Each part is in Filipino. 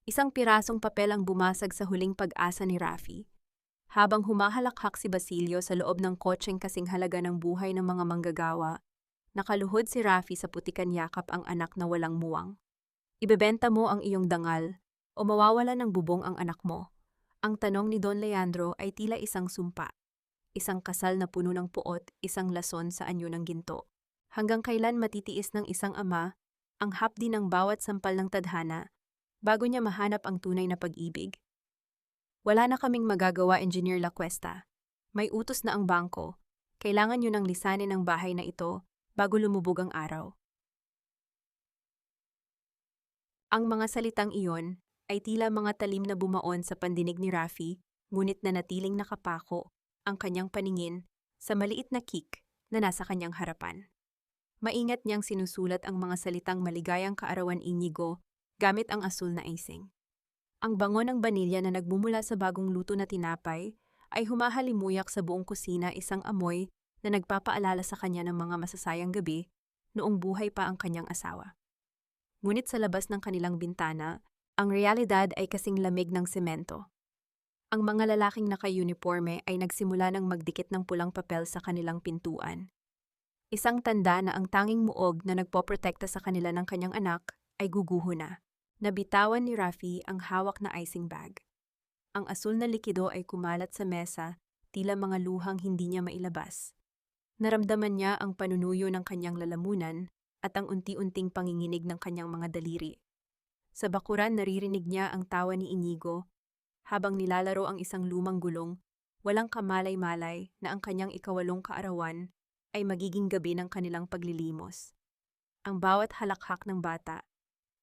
Isang pirasong papel ang bumasag sa huling pag-asa ni Rafi. Habang humahalakhak si Basilio sa loob ng kotseng kasing halaga ng buhay ng mga manggagawa, nakaluhod si Rafi sa putikan yakap ang anak na walang muwang. Ibebenta mo ang iyong dangal o mawawala ng bubong ang anak mo. Ang tanong ni Don Leandro ay tila isang sumpa. Isang kasal na puno ng puot, isang lason sa anyo ng ginto. Hanggang kailan matitiis ng isang ama ang hapdi ng bawat sampal ng tadhana bago niya mahanap ang tunay na pag-ibig? Wala na kaming magagawa, Engineer La Cuesta. May utos na ang bangko. Kailangan niyo nang lisanin ang bahay na ito bago lumubog ang araw. Ang mga salitang iyon ay tila mga talim na bumaon sa pandinig ni Rafi, ngunit nanatiling nakapako ang kanyang paningin sa maliit na kick na nasa kanyang harapan. Maingat niyang sinusulat ang mga salitang maligayang kaarawan Inigo gamit ang asul na icing. Ang bango ng banilya na nagmumula sa bagong luto na tinapay ay humahalimuyak sa buong kusina, isang amoy na nagpapaalala sa kanya ng mga masasayang gabi noong buhay pa ang kanyang asawa. Ngunit sa labas ng kanilang bintana, ang realidad ay kasing lamig ng semento. Ang mga lalaking naka-uniforme ay nagsimula ng magdikit ng pulang papel sa kanilang pintuan. Isang tanda na ang tanging muog na nagpoprotekta sa kanila ng kanyang anak ay guguho na. Nabitawan ni Rafi ang hawak na icing bag. Ang asul na likido ay kumalat sa mesa, tila mga luhang hindi niya mailabas. Naramdaman niya ang panunuyo ng kanyang lalamunan at ang unti-unting panginginig ng kanyang mga daliri. Sa bakuran naririnig niya ang tawa ni Inigo habang nilalaro ang isang lumang gulong, walang kamalay-malay na ang kanyang ikawalong kaarawan ay magiging gabi ng kanilang paglilimos. Ang bawat halakhak ng bata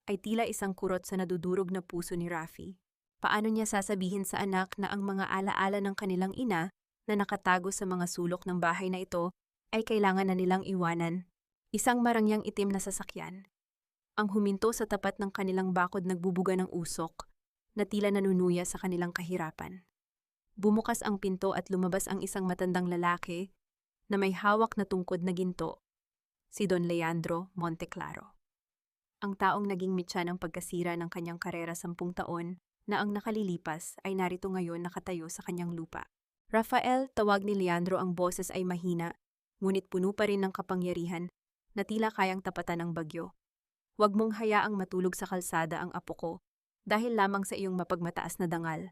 ay tila isang kurot sa nadudurog na puso ni Rafi. Paano niya sasabihin sa anak na ang mga alaala ng kanilang ina na nakatago sa mga sulok ng bahay na ito ay kailangan na nilang iwanan? Isang marangyang itim na sasakyan. Ang huminto sa tapat ng kanilang bakod nagbubuga ng usok na tila nanunuya sa kanilang kahirapan. Bumukas ang pinto at lumabas ang isang matandang lalaki na may hawak na tungkod na ginto, si Don Leandro Monteclaro. Ang taong naging mitya ng pagkasira ng kanyang karera 10 taon na ang nakalilipas ay narito ngayon nakatayo sa kanyang lupa. Rafael, tawag ni Leandro, ang boses ay mahina, ngunit puno pa rin ng kapangyarihan na tila kayang tapatan ng bagyo. Huwag mong hayaang matulog sa kalsada ang apo ko dahil lamang sa iyong mapagmataas na dangal.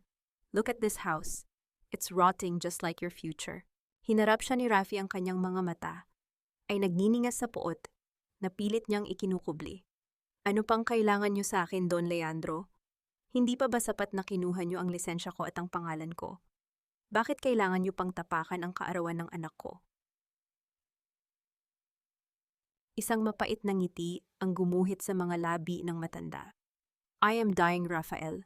Look at this house. It's rotting just like your future. Hinarap siya ni Rafi, ang kanyang mga mata ay nagniningas sa puot na pilit niyang ikinukubli. Ano pang kailangan niyo sa akin, Don Leandro? Hindi pa ba sapat na kinuha niyo ang lisensya ko at ang pangalan ko? Bakit kailangan niyo pang tapakan ang kaarawan ng anak ko? Isang mapait na ngiti ang gumuhit sa mga labi ng matanda. I am dying, Rafael.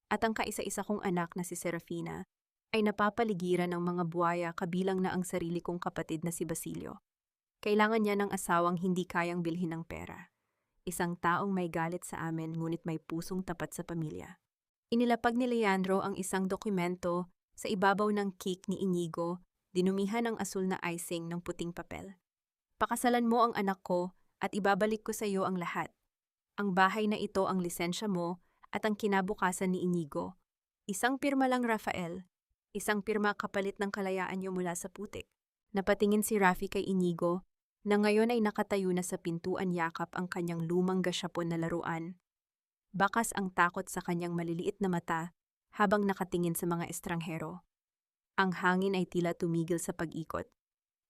At ang kaisa-isa kong anak na si Serafina ay napapaligiran ng mga buwaya, kabilang na ang sarili kong kapatid na si Basilio. Kailangan niya ng asawang hindi kayang bilhin ng pera. Isang taong may galit sa amin ngunit may pusong tapat sa pamilya. Inilapag ni Leandro ang isang dokumento sa ibabaw ng cake ni Inigo, dinumihan ng asul na icing ng puting papel. Pakasalan mo ang anak ko at ibabalik ko sa iyo ang lahat. Ang bahay na ito, ang lisensya mo at ang kinabukasan ni Inigo. Isang pirma lang, Rafael. Isang pirma kapalit ng kalayaan niyo mula sa putik. Napatingin si Rafi kay Inigo na ngayon ay nakatayo na sa pintuan, yakap ang kanyang lumang gasyapon na laruan. Bakas ang takot sa kanyang maliliit na mata habang nakatingin sa mga estranghero. Ang hangin ay tila tumigil sa pag-ikot.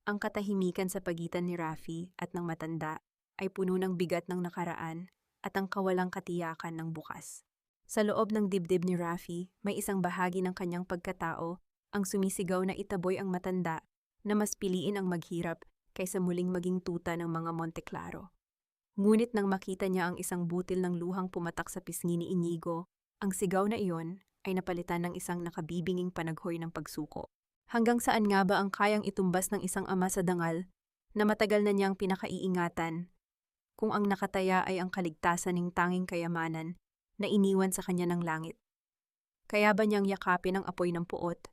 Ang katahimikan sa pagitan ni Rafi at ng matanda ay puno ng bigat ng nakaraan at ang kawalang katiyakan ng bukas. Sa loob ng dibdib ni Rafi, may isang bahagi ng kanyang pagkatao ang sumisigaw na itaboy ang matanda na mas piliin ang maghirap kaysa muling maging tuta ng mga Monteclaro. Ngunit nang makita niya ang isang butil ng luhang pumatak sa pisngi ni Inigo, ang sigaw na iyon ay napalitan ng isang nakabibinging panaghoy ng pagsuko. Hanggang saan nga ba ang kayang itumbas ng isang ama sa dangal na matagal na niyang pinakaiingatan, kung ang nakataya ay ang kaligtasan ng tanging kayamanan na iniwan sa kanya ng langit? Kaya ba niyang yakapin ang apoy ng puot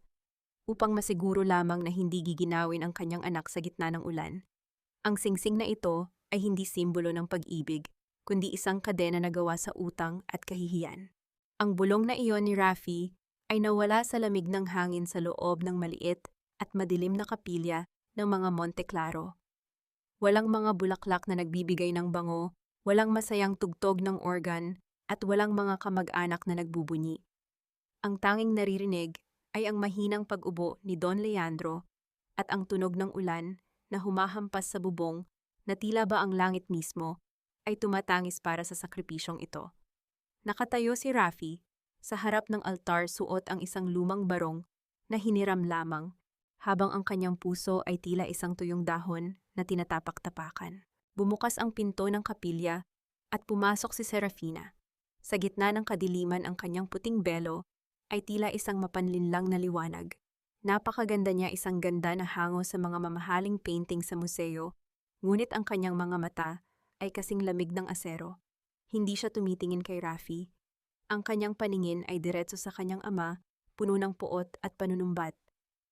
upang masiguro lamang na hindi giginawin ang kanyang anak sa gitna ng ulan? Ang singsing na ito ay hindi simbolo ng pag-ibig, kundi isang kadena na gawa sa utang at kahihiyan. Ang bulong na iyon ni Rafi ay nawala sa lamig ng hangin sa loob ng maliit at madilim na kapilya ng mga Monte Claro. Walang mga bulaklak na nagbibigay ng bango, walang masayang tugtog ng organ, at walang mga kamag-anak na nagbubunyi. Ang tanging naririnig ay ang mahinang pag-ubo ni Don Leandro at ang tunog ng ulan na humahampas sa bubong na tila ba ang langit mismo ay tumatangis para sa sakripisyong ito. Nakatayo si Rafi sa harap ng altar, suot ang isang lumang barong na hiniram lamang, habang ang kanyang puso ay tila isang tuyong dahon na tinatapak-tapakan. Bumukas ang pinto ng kapilya at pumasok si Serafina. Sa gitna ng kadiliman, ang kanyang puting belo ay tila isang mapanlinlang na liwanag. Napakaganda niya, isang ganda na hango sa mga mamahaling painting sa museo, ngunit ang kanyang mga mata ay kasing lamig ng asero. Hindi siya tumitingin kay Rafi. Ang kanyang paningin ay diretso sa kanyang ama, puno ng puot at panunumbat.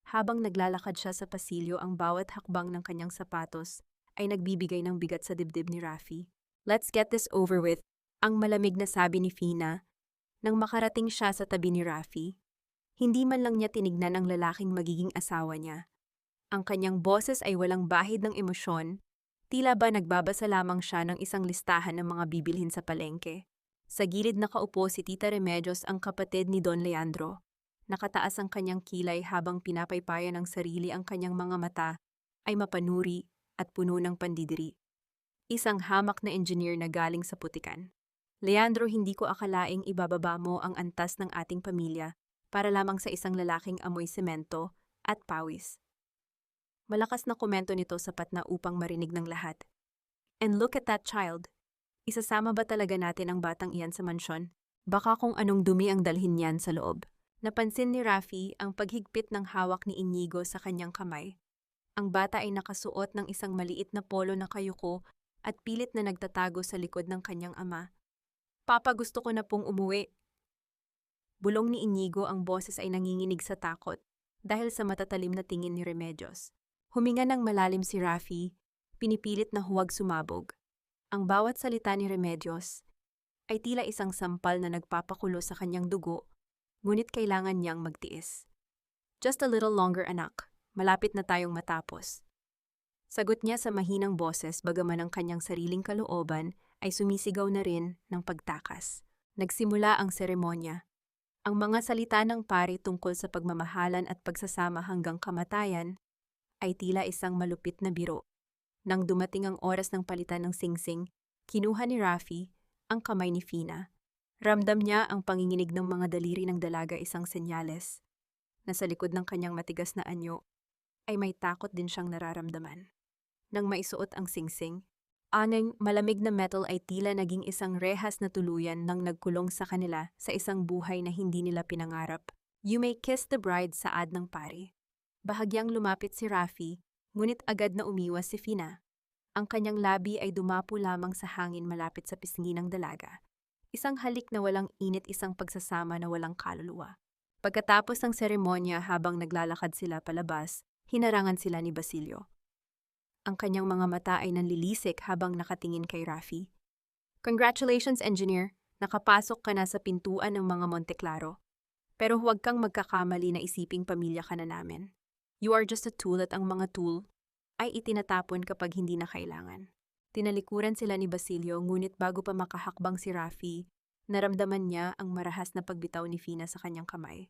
Habang naglalakad siya sa pasilyo, ang bawat hakbang ng kanyang sapatos ay nagbibigay ng bigat sa dibdib ni Rafi. "Let's get this over with," ang malamig na sabi ni Fina. Nang makarating siya sa tabi ni Rafi, hindi man lang niya tinignan ang lalaking magiging asawa niya. Ang kanyang boses ay walang bahid ng emosyon, tila ba nagbabasa lamang siya ng isang listahan ng mga bibilhin sa palengke. Sa gilid nakaupo si Tita Remedios, ang kapatid ni Don Leandro. Nakataas ang kanyang kilay habang pinapaypayan ng sarili, ang kanyang mga mata ay mapanuri at puno ng pandidiri. Isang hamak na engineer na galing sa putikan. "Leandro, hindi ko akalaing ibababa mo ang antas ng ating pamilya para lamang sa isang lalaking amoy semento at pawis." Malakas na komento nito, sapat na upang marinig ng lahat. "And look at that child. Isasama ba talaga natin ang batang iyan sa mansyon? Baka kung anong dumi ang dalhin niyan sa loob." Napansin ni Rafi ang paghigpit ng hawak ni Inigo sa kanyang kamay. Ang bata ay nakasuot ng isang maliit na polo na kayuko at pilit na nagtatago sa likod ng kanyang ama. "Papa, gusto ko na pong umuwi." Bulong ni Inigo, ang boses ay nanginginig sa takot dahil sa matatalim na tingin ni Remedios. Huminga ng malalim si Rafi, pinipilit na huwag sumabog. Ang bawat salita ni Remedios ay tila isang sampal na nagpapakulo sa kanyang dugo, ngunit kailangan niyang magtiis. "Just a little longer, anak. Malapit na tayong matapos." Sagot niya sa mahinang boses, bagaman ang kanyang sariling kalooban ay sumisigaw na rin ng pagtakas. Nagsimula ang seremonya. Ang mga salita ng pari tungkol sa pagmamahalan at pagsasama hanggang kamatayan ay tila isang malupit na biro. Nang dumating ang oras ng palitan ng singsing, kinuha ni Rafi ang kamay ni Fina. Ramdam niya ang panginginig ng mga daliri ng dalaga, isang senyales na sa likod ng kanyang matigas na anyo ay may takot din siyang nararamdaman. Nang maisuot ang singsing, aning malamig na metal ay tila naging isang rehas na tuluyan nang nagkulong sa kanila sa isang buhay na hindi nila pinangarap. "You may kiss the bride," saad ng pari. Bahagyang lumapit si Rafi, ngunit agad na umiwas si Fina. Ang kanyang labi ay dumapo lamang sa hangin malapit sa pisngi ng dalaga. Isang halik na walang init, isang pagsasama na walang kaluluwa. Pagkatapos ng seremonya, habang naglalakad sila palabas, hinarangan sila ni Basilio. Ang kanyang mga mata ay nanlilisik habang nakatingin kay Rafi. "Congratulations, engineer. Nakapasok ka na sa pintuan ng mga Monte Claro. Pero huwag kang magkakamali na isiping pamilya ka na namin. You are just a tool, at ang mga tool ay itinatapon kapag hindi na kailangan." Tinalikuran sila ni Basilio, ngunit bago pa makahakbang si Rafi, naramdaman niya ang marahas na pagbitaw ni Fina sa kanyang kamay.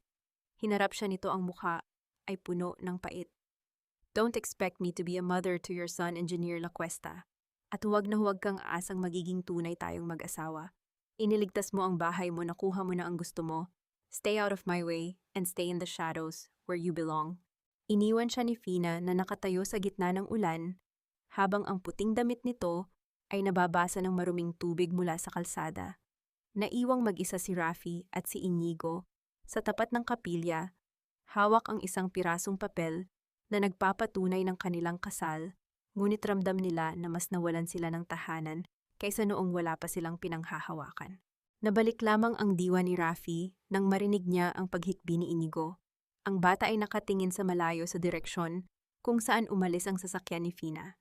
Hinarap siya nito, ang mukha ay puno ng pait. "Don't expect me to be a mother to your son, Engineer Lacuesta. At huwag na huwag kang aasang magiging tunay tayong mag-asawa. Iniligtas mo ang bahay mo, nakuha mo na ang gusto mo. Stay out of my way and stay in the shadows where you belong." Iniwan siya ni Fina na nakatayo sa gitna ng ulan, habang ang puting damit nito ay nababasa ng maruming tubig mula sa kalsada. Naiwang mag-isa si Rafi at si Inigo sa tapat ng kapilya, hawak ang isang pirasong papel na nagpapatunay ng kanilang kasal, ngunit ramdam nila na mas nawalan sila ng tahanan kaysa noong wala pa silang pinanghahawakan. Nabalik lamang ang diwa ni Rafi nang marinig niya ang paghikbi ni Inigo. Ang bata ay nakatingin sa malayo sa direksyon kung saan umalis ang sasakyan ni Fina.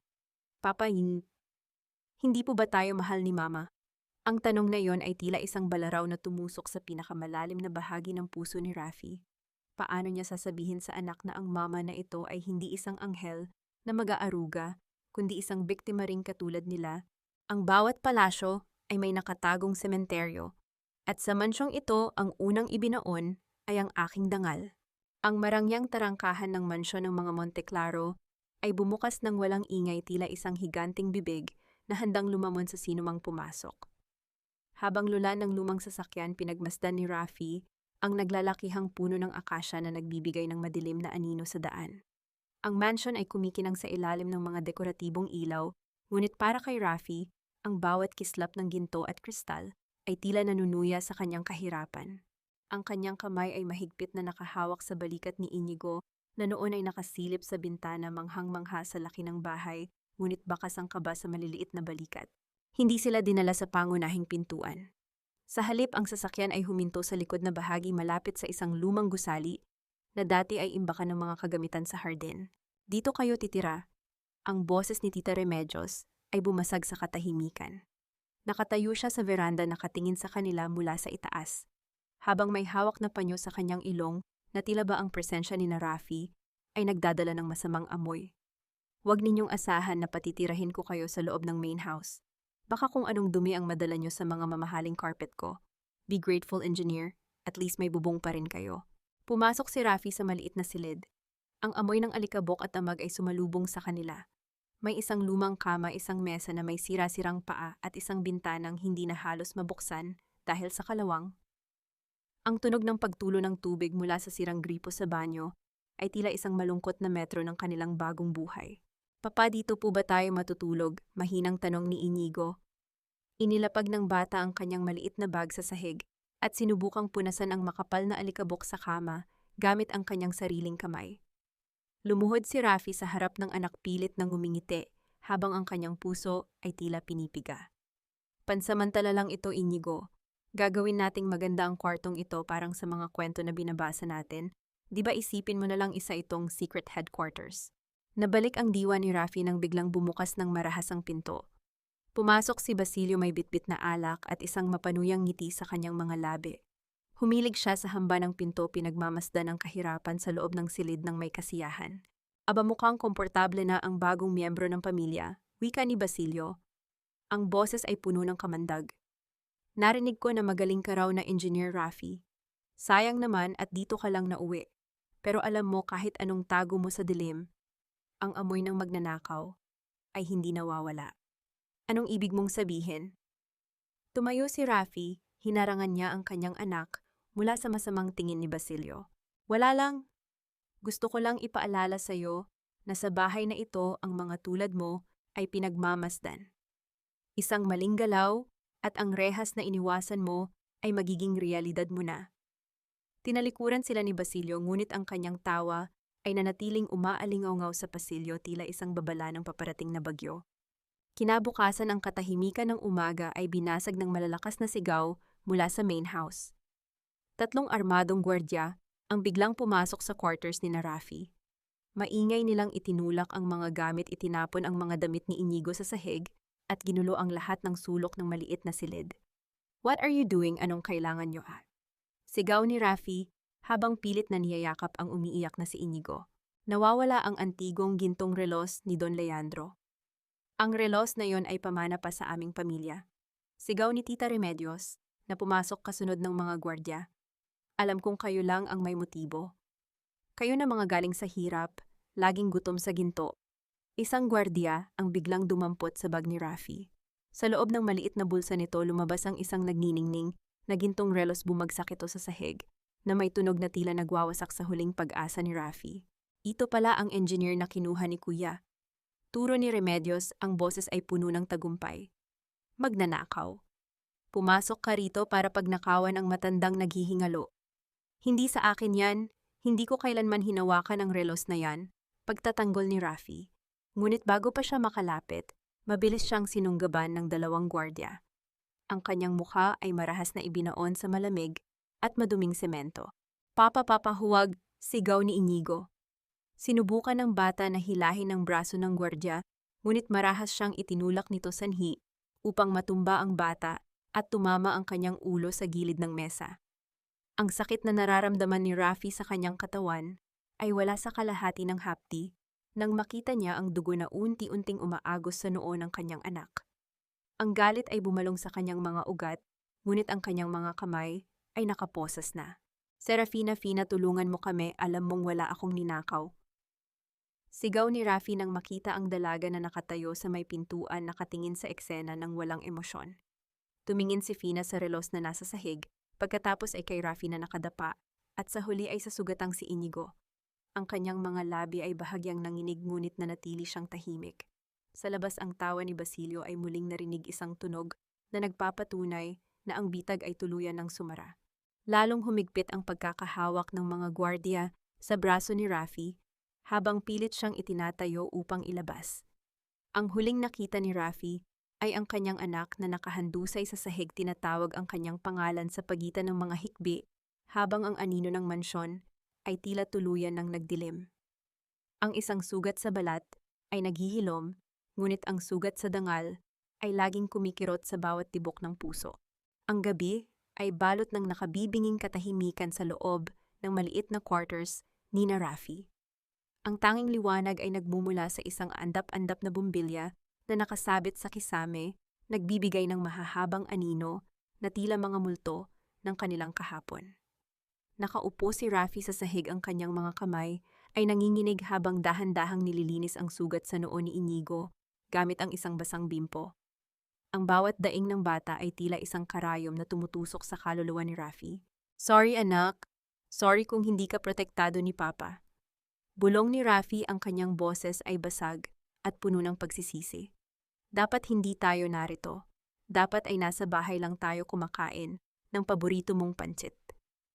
"Papa, hindi po ba tayo mahal ni Mama?" Ang tanong na yon ay tila isang balaraw na tumusok sa pinakamalalim na bahagi ng puso ni Rafi. Paano niya sasabihin sa anak na ang mama na ito ay hindi isang anghel na mag-aaruga, kundi isang biktima ring katulad nila? Ang bawat palasyo ay may nakatagong sementeryo, at sa mansyong ito ang unang ibinaon ay ang aking dangal. Ang marangyang tarangkahan ng mansyon ng mga Monteclaro ay bumukas ng walang ingay, tila isang higanting bibig na handang lumamon sa sinumang pumasok. Habang lula ng lumang sasakyan, pinagmasdan ni Rafi ang naglalakihang puno ng akasya na nagbibigay ng madilim na anino sa daan. Ang mansion ay kumikinang sa ilalim ng mga dekoratibong ilaw, ngunit para kay Rafi, ang bawat kislap ng ginto at kristal ay tila nanunuya sa kanyang kahirapan. Ang kanyang kamay ay mahigpit na nakahawak sa balikat ni Inigo na noon ay nakasilip sa bintana, manghang-mangha sa laki ng bahay, ngunit bakas ang kaba sa maliliit na balikat. Hindi sila dinala sa pangunahing pintuan. Sa halip, ang sasakyan ay huminto sa likod na bahagi malapit sa isang lumang gusali na dati ay imbakan ng mga kagamitan sa hardin. Dito kayo titira. Ang boses ni Tita Remedios ay bumasag sa katahimikan. Nakatayo siya sa veranda, nakatingin sa kanila mula sa itaas, habang may hawak na panyo sa kanyang ilong na tila ba ang presensya ni Rafi ay nagdadala ng masamang amoy. Huwag ninyong asahan na patitirahin ko kayo sa loob ng main house. Baka kung anong dumi ang madala nyo sa mga mamahaling carpet ko. Be grateful, engineer. At least may bubong pa rin kayo. Pumasok si Rafi sa maliit na silid. Ang amoy ng alikabok at amag ay sumalubong sa kanila. May isang lumang kama, isang mesa na may sira-sirang paa at isang bintanang hindi na halos mabuksan dahil sa kalawang. Ang tunog ng pagtulo ng tubig mula sa sirang gripo sa banyo ay tila isang malungkot na metro ng kanilang bagong buhay. Papa, dito po ba tayo matutulog? Mahinang tanong ni Inigo. Inilapag ng bata ang kanyang maliit na bag sa sahig at sinubukang punasan ang makapal na alikabok sa kama gamit ang kanyang sariling kamay. Lumuhod si Rafi sa harap ng anak, pilit ng ngumingiti habang ang kanyang puso ay tila pinipiga. Pansamantala lang ito, Inigo. Gagawin nating maganda ang kwartong ito, parang sa mga kwento na binabasa natin. Di ba isipin mo na lang isa itong secret headquarters? Nabalik ang diwa ni Rafi nang biglang bumukas ng marahasang pinto. Pumasok si Basilio, may bitbit na alak at isang mapanuyang ngiti sa kanyang mga labi. Humilig siya sa hamba ng pinto, pinagmamasdan ang kahirapan sa loob ng silid ng may kasiyahan. Aba, mukhang komportable na ang bagong miyembro ng pamilya, wika ni Basilio. Ang boses ay puno ng kamandag. Narinig ko na magaling ka raw na engineer, Rafi. Sayang naman at dito ka lang nauwi. Pero alam mo, kahit anong tago mo sa dilim, ang amoy ng magnanakaw ay hindi nawawala. Anong ibig mong sabihin? Tumayo si Rafi, hinarangan niya ang kanyang anak mula sa masamang tingin ni Basilio. Wala lang. Gusto ko lang ipaalala sa iyo na sa bahay na ito ang mga tulad mo ay pinagmamasdan. Isang maling galaw at ang rehas na iniwasan mo ay magiging realidad mo na. Tinalikuran sila ni Basilio, ngunit ang kanyang tawa ay nanatiling umaalingaw-ngaw sa pasilyo, tila isang babala ng paparating na bagyo. Kinabukasan, ang katahimikan ng umaga ay binasag ng malalakas na sigaw mula sa main house. 3 armadong gwardiya ang biglang pumasok sa quarters ni Rafi. Maingay nilang itinulak ang mga gamit, itinapon ang mga damit ni Inigo sa sahig at ginulo ang lahat ng sulok ng maliit na silid. What are you doing? Anong kailangan nyo? Sigaw ni Rafi habang pilit na niyayakap ang umiiyak na si Inigo. Nawawala ang antigong gintong relos ni Don Leandro. Ang relos na yon ay pamana pa sa aming pamilya. Sigaw ni Tita Remedios na pumasok kasunod ng mga gwardya. Alam kong kayo lang ang may motibo. Kayo na mga galing sa hirap, laging gutom sa ginto. Isang gwardya ang biglang dumampot sa bag ni Rafi. Sa loob ng maliit na bulsa nito lumabas ang isang nagniningning na gintong relos. Bumagsak ito sa sahig na may tunog na tila nagwawasak sa huling pag-asa ni Rafi. Ito pala ang engineer na kinuha ni Kuya. Turo ni Remedios, ang boses ay puno ng tagumpay. Magnanakaw. Pumasok ka rito para pagnakawan ang matandang naghihingalo. Hindi sa akin yan, hindi ko kailanman hinawakan ang relos na yan, pagtatanggol ni Rafi. Ngunit bago pa siya makalapit, mabilis siyang sinunggaban ng 2 gwardya. Ang kanyang mukha ay marahas na ibinaon sa malamig at maduming semento. Papa, huwag, sigaw ni Inigo. Sinubukan ng bata na hilahin ang braso ng gwardya, ngunit marahas siyang itinulak nito sanhi upang matumba ang bata at tumama ang kanyang ulo sa gilid ng mesa. Ang sakit na nararamdaman ni Rafi sa kanyang katawan ay wala sa kalahati ng hapdi nang makita niya ang dugo na unti-unting umaagos sa noo ng kanyang anak. Ang galit ay bumalong sa kanyang mga ugat, ngunit ang kanyang mga kamay ay nakaposas na. Serafina, Fina, tulungan mo kami, alam mong wala akong ninakaw. Sigaw ni Rafi nang makita ang dalaga na nakatayo sa may pintuan nakatingin sa eksena ng walang emosyon. Tumingin si Fina sa relos na nasa sahig, pagkatapos ay kay Rafi na nakadapa, at sa huli ay sa sugatang si Inigo. Ang kanyang mga labi ay bahagyang nanginig ngunit nanatili siyang tahimik. Sa labas ang tawa ni Basilio ay muling narinig isang tunog na nagpapatunay na ang bitag ay tuluyan ng sumara. Lalong humigpit ang pagkakahawak ng mga gwardiya sa braso ni Rafi habang pilit siyang itinatayo upang ilabas. Ang huling nakita ni Rafi ay ang kanyang anak na nakahandusay sa sahig, tinatawag ang kanyang pangalan sa pagitan ng mga hikbi habang ang anino ng mansyon ay tila tuluyan ng nagdilim. Ang isang sugat sa balat ay naghihilom, ngunit ang sugat sa dangal ay laging kumikirot sa bawat tibok ng puso. Ang gabi ay balot ng nakabibinging katahimikan sa loob ng maliit na quarters ni na Rafi. Ang tanging liwanag ay nagmumula sa isang andap-andap na bumbilya na nakasabit sa kisame, nagbibigay ng mahahabang anino na tila mga multo ng kanilang kahapon. Nakaupo si Rafi sa sahig, ang kanyang mga kamay ay nanginginig habang dahan-dahang nililinis ang sugat sa noo ni Inigo gamit ang isang basang bimpo. Ang bawat daing ng bata ay tila isang karayom na tumutusok sa kaluluwa ni Rafi. Sorry anak, sorry kung hindi ka protektado ni Papa. Bulong ni Rafi, ang kanyang boses ay basag at puno ng pagsisisi. Dapat hindi tayo narito. Dapat ay nasa bahay lang tayo kumakain ng paborito mong pancit.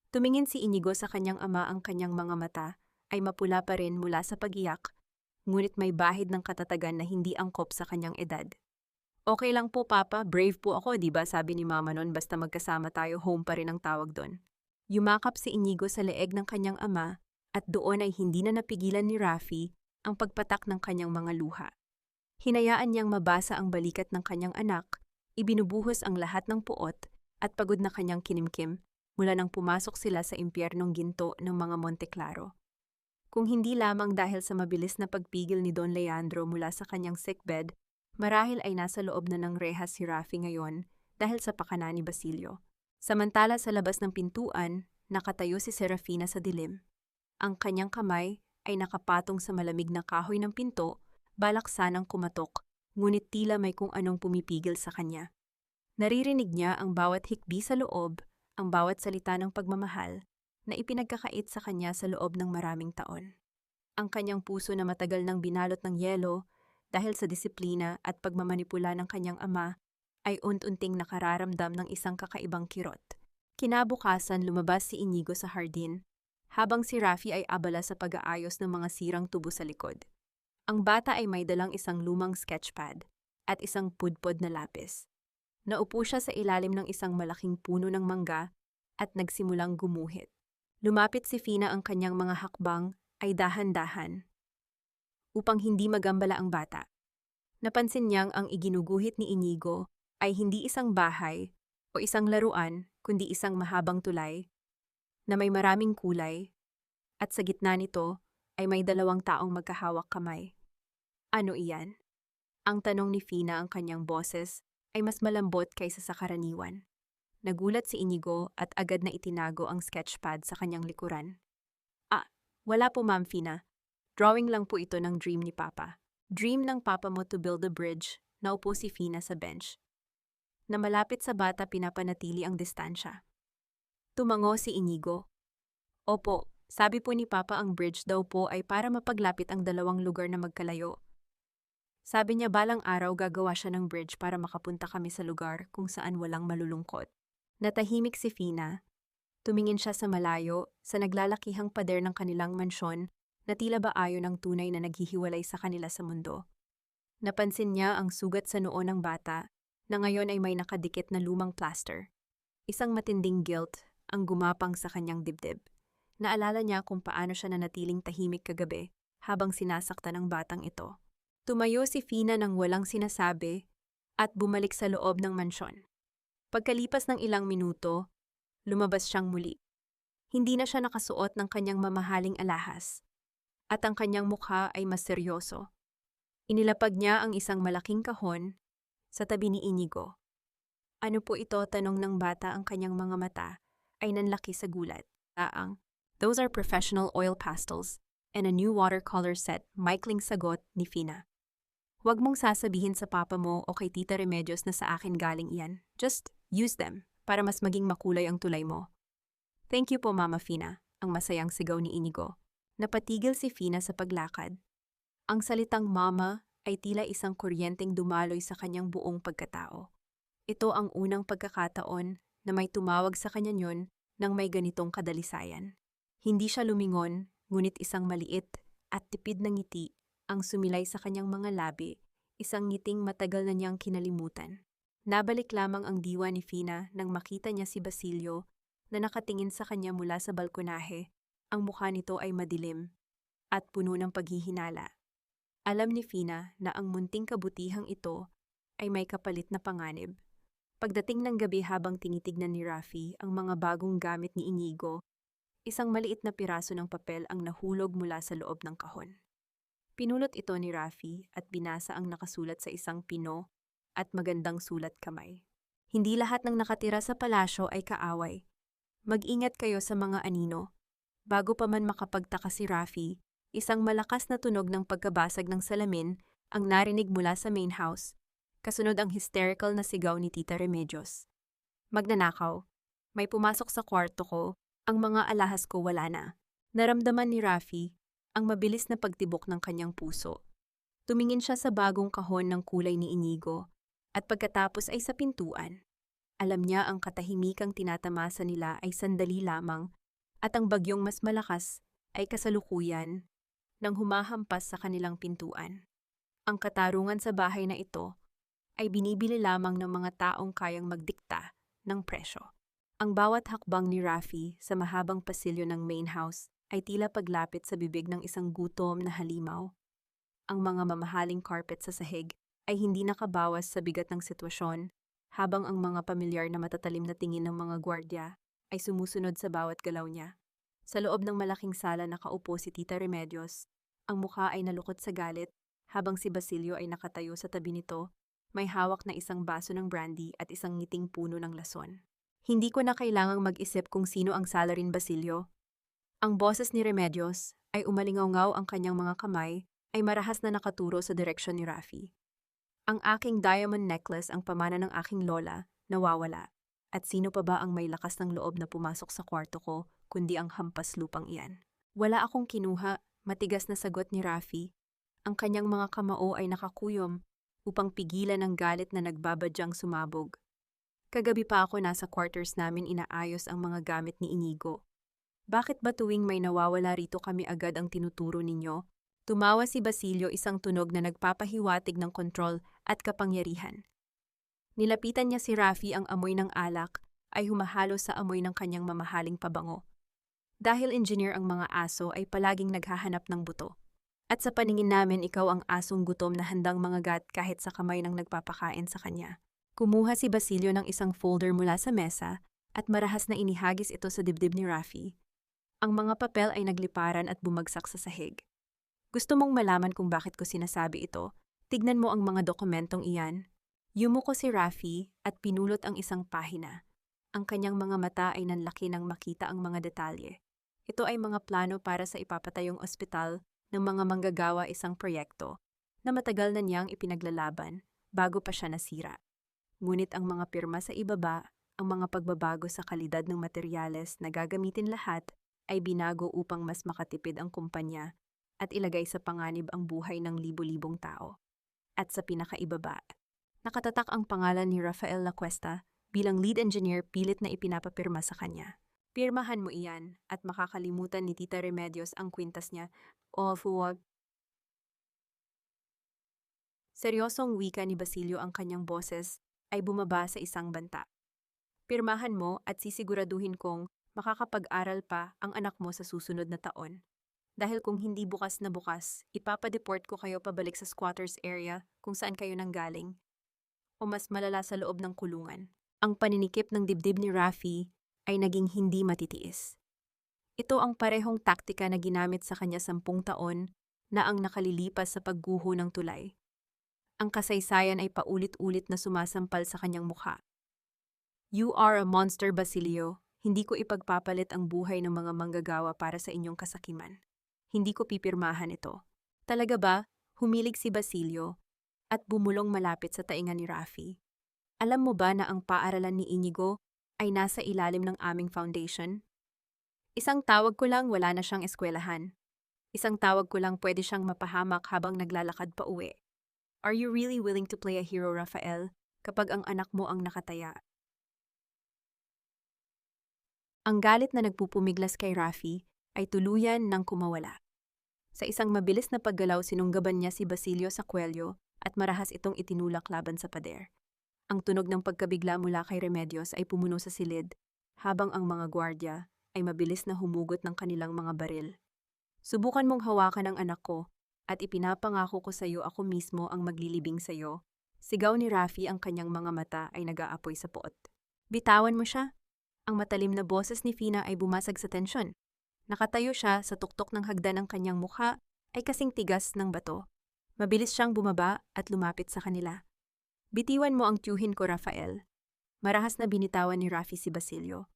Tumingin si Inigo sa kanyang ama, ang kanyang mga mata ay mapula pa rin mula sa pag-iyak, ngunit may bahid ng katatagan na hindi angkop sa kanyang edad. Okay lang po Papa, brave po ako, di ba sabi ni Mama noon, basta magkasama tayo, home pa rin ang tawag doon. Yumakap si Inigo sa leeg ng kanyang ama at doon ay hindi na napigilan ni Rafi ang pagpatak ng kanyang mga luha. Hinayaan niyang mabasa ang balikat ng kanyang anak, ibinubuhos ang lahat ng puot at pagod na kanyang kinimkim mula nang pumasok sila sa impyernong ginto ng mga Monteclaro. Kung hindi lamang dahil sa mabilis na pagpigil ni Don Leandro mula sa kanyang sickbed, marahil ay nasa loob na ng rehas si Rafi ngayon dahil sa pakana ni Basilio. Samantala sa labas ng pintuan, nakatayo si Serafina sa dilim. Ang kanyang kamay ay nakapatong sa malamig na kahoy ng pinto, balak sanang kumatok, ngunit tila may kung anong pumipigil sa kanya. Naririnig niya ang bawat hikbi sa loob, ang bawat salita ng pagmamahal na ipinagkakait sa kanya sa loob ng maraming taon. Ang kanyang puso na matagal nang binalot ng yelo dahil sa disiplina at pagmamanipula ng kanyang ama ay unti-unting nakararamdam ng isang kakaibang kirot. Kinabukasan, lumabas si Inigo sa hardin habang si Rafi ay abala sa pag-aayos ng mga sirang tubo sa likod. Ang bata ay may dalang isang lumang sketchpad at isang pudpod na lapis. Naupo siya sa ilalim ng isang malaking puno ng mangga at nagsimulang gumuhit. Lumapit si Fina, ang kanyang mga hakbang ay dahan-dahan upang hindi magambala ang bata. Napansin niyang ang iginuguhit ni Inigo ay hindi isang bahay o isang laruan, kundi isang mahabang tulay na may maraming kulay at sa gitna nito ay may dalawang taong magkahawak kamay. Ano iyan? Ang tanong ni Fina, ang kanyang boses ay mas malambot kaysa sa karaniwan. Nagulat si Inigo at agad na itinago ang sketchpad sa kanyang likuran. Wala po Ma'am Fina. Drawing lang po ito ng dream ni Papa. Dream ng Papa mo to build a bridge. Naupo si Fina sa bench. Na malapit sa bata, pinapanatili ang distansya. Tumango si Inigo. Opo, sabi po ni Papa ang bridge daw po ay para mapaglapit ang dalawang lugar na magkalayo. Sabi niya balang araw gagawa siya ng bridge para makapunta kami sa lugar kung saan walang malulungkot. Natahimik si Fina. Tumingin siya sa malayo, sa naglalakihang pader ng kanilang mansyon na tila ba ayon ang tunay na naghihiwalay sa kanila sa mundo. Napansin niya ang sugat sa noo ng bata na ngayon ay may nakadikit na lumang plaster. Isang matinding guilt ang gumapang sa kanyang dibdib. Naalala niya kung paano siya nanatiling tahimik kagabi habang sinasaktan ng batang ito. Tumayo si Fina nang walang sinasabi at bumalik sa loob ng mansyon. Pagkalipas ng ilang minuto, lumabas siyang muli. Hindi na siya nakasuot ng kanyang mamahaling alahas, at ang kanyang mukha ay mas seryoso. Inilapag niya ang isang malaking kahon sa tabi ni Inigo. Ano po ito? Tanong ng bata. Ang kanyang mga mata ay nanlaki sa gulat. Those are professional oil pastels and a new watercolor set, maikling sagot ni Fina. Huwag mong sasabihin sa papa mo o kay Tita Remedios na sa akin galing iyan. Just use them para mas maging makulay ang tulay mo. Thank you po, Mama Fina, ang masayang sigaw ni Inigo. Napatigil si Fina sa paglakad. Ang salitang mama ay tila isang kuryenteng dumaloy sa kanyang buong pagkatao. Ito ang unang pagkakataon na may tumawag sa kanya nyon nang may ganitong kadalisayan. Hindi siya lumingon, ngunit isang maliit at tipid na ngiti ang sumilay sa kanyang mga labi, isang ngiting matagal na niyang kinalimutan. Nabalik lamang ang diwa ni Fina nang makita niya si Basilio na nakatingin sa kanya mula sa balkonahe. Ang mukha nito ay madilim at puno ng paghihinala. Alam ni Fina na ang munting kabutihang ito ay may kapalit na panganib. Pagdating ng gabi habang tinitignan ni Rafi ang mga bagong gamit ni Inigo, isang maliit na piraso ng papel ang nahulog mula sa loob ng kahon. Pinulot ito ni Rafi at binasa ang nakasulat sa isang pino at magandang sulat kamay. Hindi lahat ng nakatira sa palasyo ay kaaway. Mag-ingat kayo sa mga anino. Bago pa man makapagtaka si Rafi, isang malakas na tunog ng pagkabasag ng salamin ang narinig mula sa main house. Kasunod ang hysterical na sigaw ni Tita Remedios. Magnanakaw. May pumasok sa kwarto ko, ang mga alahas ko wala na. Naramdaman ni Rafi ang mabilis na pagtibok ng kanyang puso. Tumingin siya sa bagong kahon ng kulay ni Inigo at pagkatapos ay sa pintuan. Alam niya ang katahimikang tinatamasa nila ay sandali lamang at ang bagyong mas malakas ay kasalukuyan nang humahampas sa kanilang pintuan. Ang katarungan sa bahay na ito ay binibili lamang ng mga taong kayang magdikta ng presyo. Ang bawat hakbang ni Rafi sa mahabang pasilyo ng main house ay tila paglapit sa bibig ng isang gutom na halimaw. Ang mga mamahaling carpet sa sahig ay hindi nakabawas sa bigat ng sitwasyon, habang ang mga pamilyar na matatalim na tingin ng mga gwardya ay sumusunod sa bawat galaw niya. Sa loob ng malaking sala nakaupo si Tita Remedios. Ang mukha ay nalukot sa galit, habang si Basilio ay nakatayo sa tabi nito. May hawak na isang baso ng brandy at isang ngiting puno ng lason. Hindi ko na kailangang mag-isip kung sino ang Salarin Basilio. Ang boses ni Remedios ay umalingaw-ngaw, ang kanyang mga kamay ay marahas na nakaturo sa direksyon ni Rafi. Ang aking diamond necklace, ang pamana ng aking lola, nawawala. At sino pa ba ang may lakas ng loob na pumasok sa kwarto ko kundi ang hampas lupang iyan? Wala akong kinuha, matigas na sagot ni Rafi. Ang kanyang mga kamao ay nakakuyom upang pigilan ang galit na nagbabadyang sumabog. Kagabi pa ako nasa quarters namin inaayos ang mga gamit ni Inigo. Bakit ba tuwing may nawawala rito kami agad ang tinuturo ninyo? Tumawa si Basilio, isang tunog na nagpapahiwatig ng kontrol at kapangyarihan. Nilapitan niya si Rafi. Ang amoy ng alak ay humahalo sa amoy ng kanyang mamahaling pabango. Dahil engineer ang mga aso ay palaging naghahanap ng buto. At sa paningin namin, ikaw ang asong gutom na handang mangagat kahit sa kamay ng nagpapakain sa kanya. Kumuha si Basilio ng isang folder mula sa mesa at marahas na inihagis ito sa dibdib ni Rafi. Ang mga papel ay nagliparan at bumagsak sa sahig. Gusto mong malaman kung bakit ko sinasabi ito? Tignan mo ang mga dokumentong iyan. Yumuko si Rafi at pinulot ang isang pahina. Ang kanyang mga mata ay nanlaki nang makita ang mga detalye. Ito ay mga plano para sa ipapatayong ospital ng mga manggagawa, isang proyekto na matagal na niyang ipinaglalaban bago pa siya nasira. Ngunit ang mga pirma sa ibaba, ang mga pagbabago sa kalidad ng materyales na gagamitin lahat ay binago upang mas makatipid ang kumpanya at ilagay sa panganib ang buhay ng libo-libong tao. At sa pinakaibaba, nakatatak ang pangalan ni Rafael Lacuesta bilang lead engineer, pilit na ipinapapirma sa kanya. Pirmahan mo iyan at makakalimutan ni Tita Remedios ang kwintas niya. O fuwag. Seryosong wika ni Basilio, ang kanyang boses ay bumaba sa isang banta. Pirmahan mo at sisiguraduhin kong makakapag-aral pa ang anak mo sa susunod na taon. Dahil kung hindi bukas na bukas, ipapadeport ko kayo pabalik sa squatters area kung saan kayo nanggaling. O mas malala, sa loob ng kulungan. Ang paninikip ng dibdib ni Rafi ay naging hindi matitiis. Ito ang parehong taktika na ginamit sa kanya 10 taon na ang nakalilipas sa pagguho ng tulay. Ang kasaysayan ay paulit-ulit na sumasampal sa kanyang mukha. You are a monster, Basilio. Hindi ko ipagpapalit ang buhay ng mga manggagawa para sa inyong kasakiman. Hindi ko pipirmahan ito. Talaga ba? Humilig si Basilio at bumulong malapit sa tainga ni Rafi. Alam mo ba na ang paaralan ni Inigo ay nasa ilalim ng aming foundation? Isang tawag ko lang wala na siyang eskwelahan. Isang tawag ko lang pwede siyang mapahamak habang naglalakad pa uwi. Are you really willing to play a hero, Rafael, kapag ang anak mo ang nakataya? Ang galit na nagpupumiglas kay Rafi ay tuluyan ng kumawala. Sa isang mabilis na paggalaw sinunggaban niya si Basilio sa kwelyo at marahas itong itinulak laban sa pader. Ang tunog ng pagkabigla mula kay Remedios ay pumuno sa silid, habang ang mga gwardya ay mabilis na humugot ng kanilang mga baril. Subukan mong hawakan ang anak ko, at ipinapangako ko sa iyo ako mismo ang maglilibing sa iyo. Sigaw ni Rafi, ang kanyang mga mata ay nag-aapoy sa puot. Bitawan mo siya. Ang matalim na boses ni Fina ay bumasag sa tensyon. Nakatayo siya sa tuktok ng hagdan, ng kanyang mukha ay kasing tigas ng bato. Mabilis siyang bumaba at lumapit sa kanila. Bitiwan mo ang tiyuhin ko, Rafael. Marahas na binitawan ni Rafi si Basilio.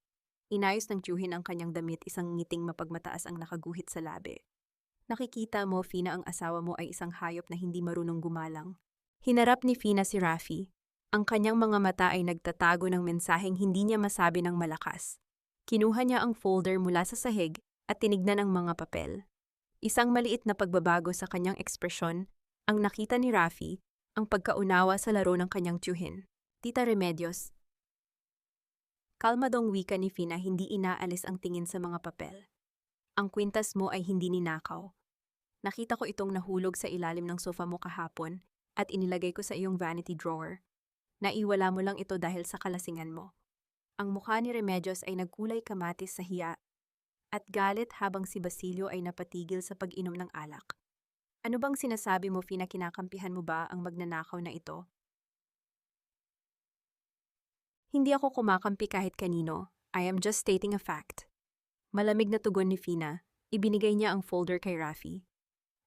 Inayos ng tiyuhin ang kanyang damit, isang ngiting mapagmataas ang nakaguhit sa labi. Nakikita mo, Fina, ang asawa mo ay isang hayop na hindi marunong gumalang. Hinarap ni Fina si Rafi. Ang kanyang mga mata ay nagtatago ng mensaheng hindi niya masabi ng malakas. Kinuha niya ang folder mula sa sahig at tinignan ang mga papel. Isang maliit na pagbabago sa kanyang ekspresyon ang nakita ni Rafi, ang pagkaunawa sa laro ng kanyang tiyuhin. Tita Remedios. Kalmadong wika ni Fina, hindi inaalis ang tingin sa mga papel. Ang kwintas mo ay hindi ninakaw. Nakita ko itong nahulog sa ilalim ng sofa mo kahapon at inilagay ko sa iyong vanity drawer. Naiwala mo lang ito dahil sa kalasingan mo. Ang mukha ni Remedios ay nagkulay kamatis sa hiya at galit habang si Basilio ay napatigil sa pag-inom ng alak. Ano bang sinasabi mo, Fina? Kinakampihan mo ba ang magnanakaw na ito? Hindi ako kumakampi kahit kanino. I am just stating a fact. Malamig na tugon ni Fina, ibinigay niya ang folder kay Rafi.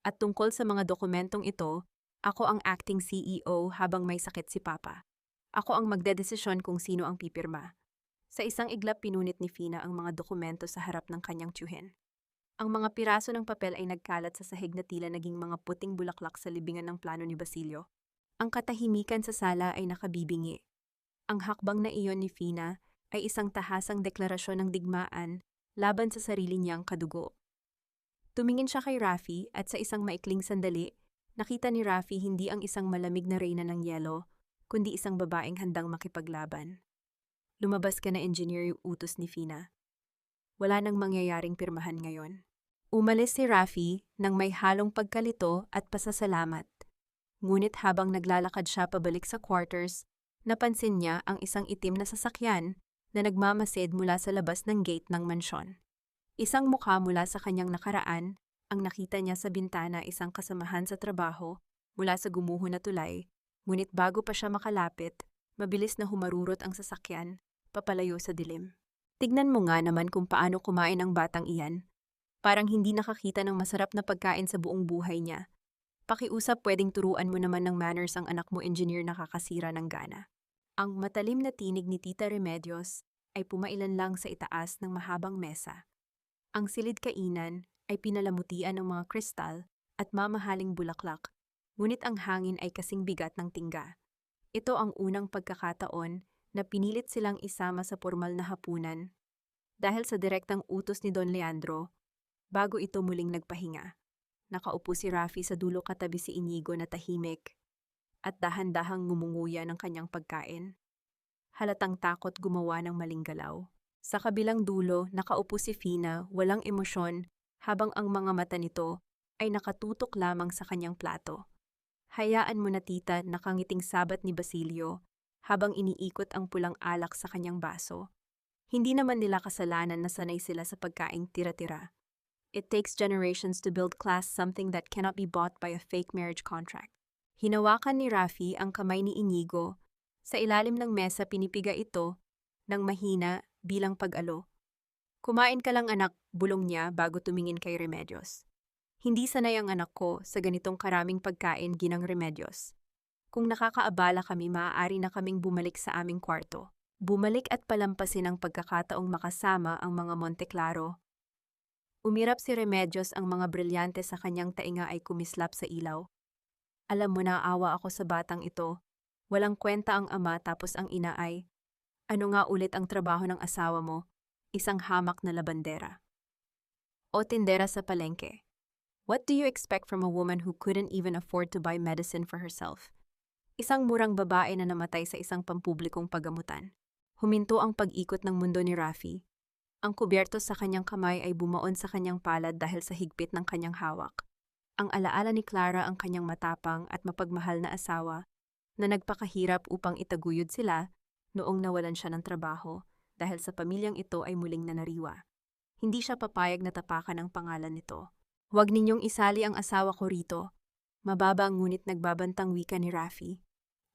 At tungkol sa mga dokumentong ito, ako ang acting CEO habang may sakit si Papa. Ako ang magdedesisyon kung sino ang pipirma. Sa isang iglap pinunit ni Fina ang mga dokumento sa harap ng kanyang tiyuhin. Ang mga piraso ng papel ay nagkalat sa sahig na tila naging mga puting bulaklak sa libingan ng plano ni Basilio. Ang katahimikan sa sala ay nakabibingi. Ang hakbang na iyon ni Fina ay isang tahasang deklarasyon ng digmaan laban sa sarili niyang kadugo. Tumingin siya kay Rafi at sa isang maikling sandali, nakita ni Rafi hindi ang isang malamig na reyna ng yelo, kundi isang babaeng handang makipaglaban. Lumabas ka na, engineer, yung utos ni Fina. Wala nang mangyayaring pirmahan ngayon. Umalis si Rafi nang may halong pagkalito at pasasalamat. Ngunit habang naglalakad siya pabalik sa quarters, napansin niya ang isang itim na sasakyan na nagmamasid mula sa labas ng gate ng mansyon. Isang mukha mula sa kanyang nakaraan, ang nakita niya sa bintana, isang kasamahan sa trabaho mula sa gumuho na tulay, ngunit bago pa siya makalapit, mabilis na humarurot ang sasakyan, papalayo sa dilim. Tignan mo nga naman kung paano kumain ang batang iyan. Parang hindi nakakita ng masarap na pagkain sa buong buhay niya. Pakiusap, pwedeng turuan mo naman ng manners ang anak mo, engineer, nakakasira ng gana. Ang matalim na tinig ni Tita Remedios ay pumailan lang sa itaas ng mahabang mesa. Ang silid kainan ay pinalamutian ng mga kristal at mamahaling bulaklak, ngunit ang hangin ay kasing bigat ng tingga. Ito ang unang pagkakataon na pinilit silang isama sa formal na hapunan dahil sa direktang utos ni Don Leandro. Bago ito muling nagpahinga, nakaupo si Rafi sa dulo katabi si Inigo na tahimik at dahan-dahang ngumunguya ng kanyang pagkain. Halatang takot gumawa ng maling galaw. Sa kabilang dulo, nakaupo si Fina, walang emosyon, habang ang mga mata nito ay nakatutok lamang sa kanyang plato. Hayaan mo na, tita, nakangiting sabat ni Basilio habang iniikot ang pulang alak sa kanyang baso. Hindi naman nila kasalanan na sanay sila sa pagkaing tira-tira. It takes generations to build class, something that cannot be bought by a fake marriage contract. Hinawakan ni Rafi ang kamay ni Inigo, Sa ilalim ng mesa pinipiga ito ng mahina bilang pag-alo. Kumain ka lang anak, bulong niya bago tumingin kay Remedios. Hindi sanay ang anak ko sa ganitong karaming pagkain, ginang Remedios. Kung nakakaabala kami, maaari na kaming bumalik sa aming kwarto. Bumalik at palampasin ang pagkakataong makasama ang mga Monteclaro. Umirap si Remedios, ang mga brilyante sa kanyang tainga ay kumislap sa ilaw. Alam mo, naawa ako sa batang ito. Walang kwenta ang ama tapos ang ina ay, ano nga ulit ang trabaho ng asawa mo? Isang hamak na labandera. O tindera sa palengke. What do you expect from a woman who couldn't even afford to buy medicine for herself? Isang murang babae na namatay sa isang pampublikong pagamutan. Huminto ang pag-ikot ng mundo ni Rafi. Ang kubyerto sa kanyang kamay ay bumaon sa kanyang palad dahil sa higpit ng kanyang hawak. Ang alaala ni Clara, ang kanyang matapang at mapagmahal na asawa, na nagpakahirap upang itaguyod sila noong nawalan siya ng trabaho dahil sa pamilyang ito ay muling nanariwa. Hindi siya papayag na tapakan ang pangalan nito. Huwag ninyong isali ang asawa ko rito. Mababa ngunit nagbabantang wika ni Rafi.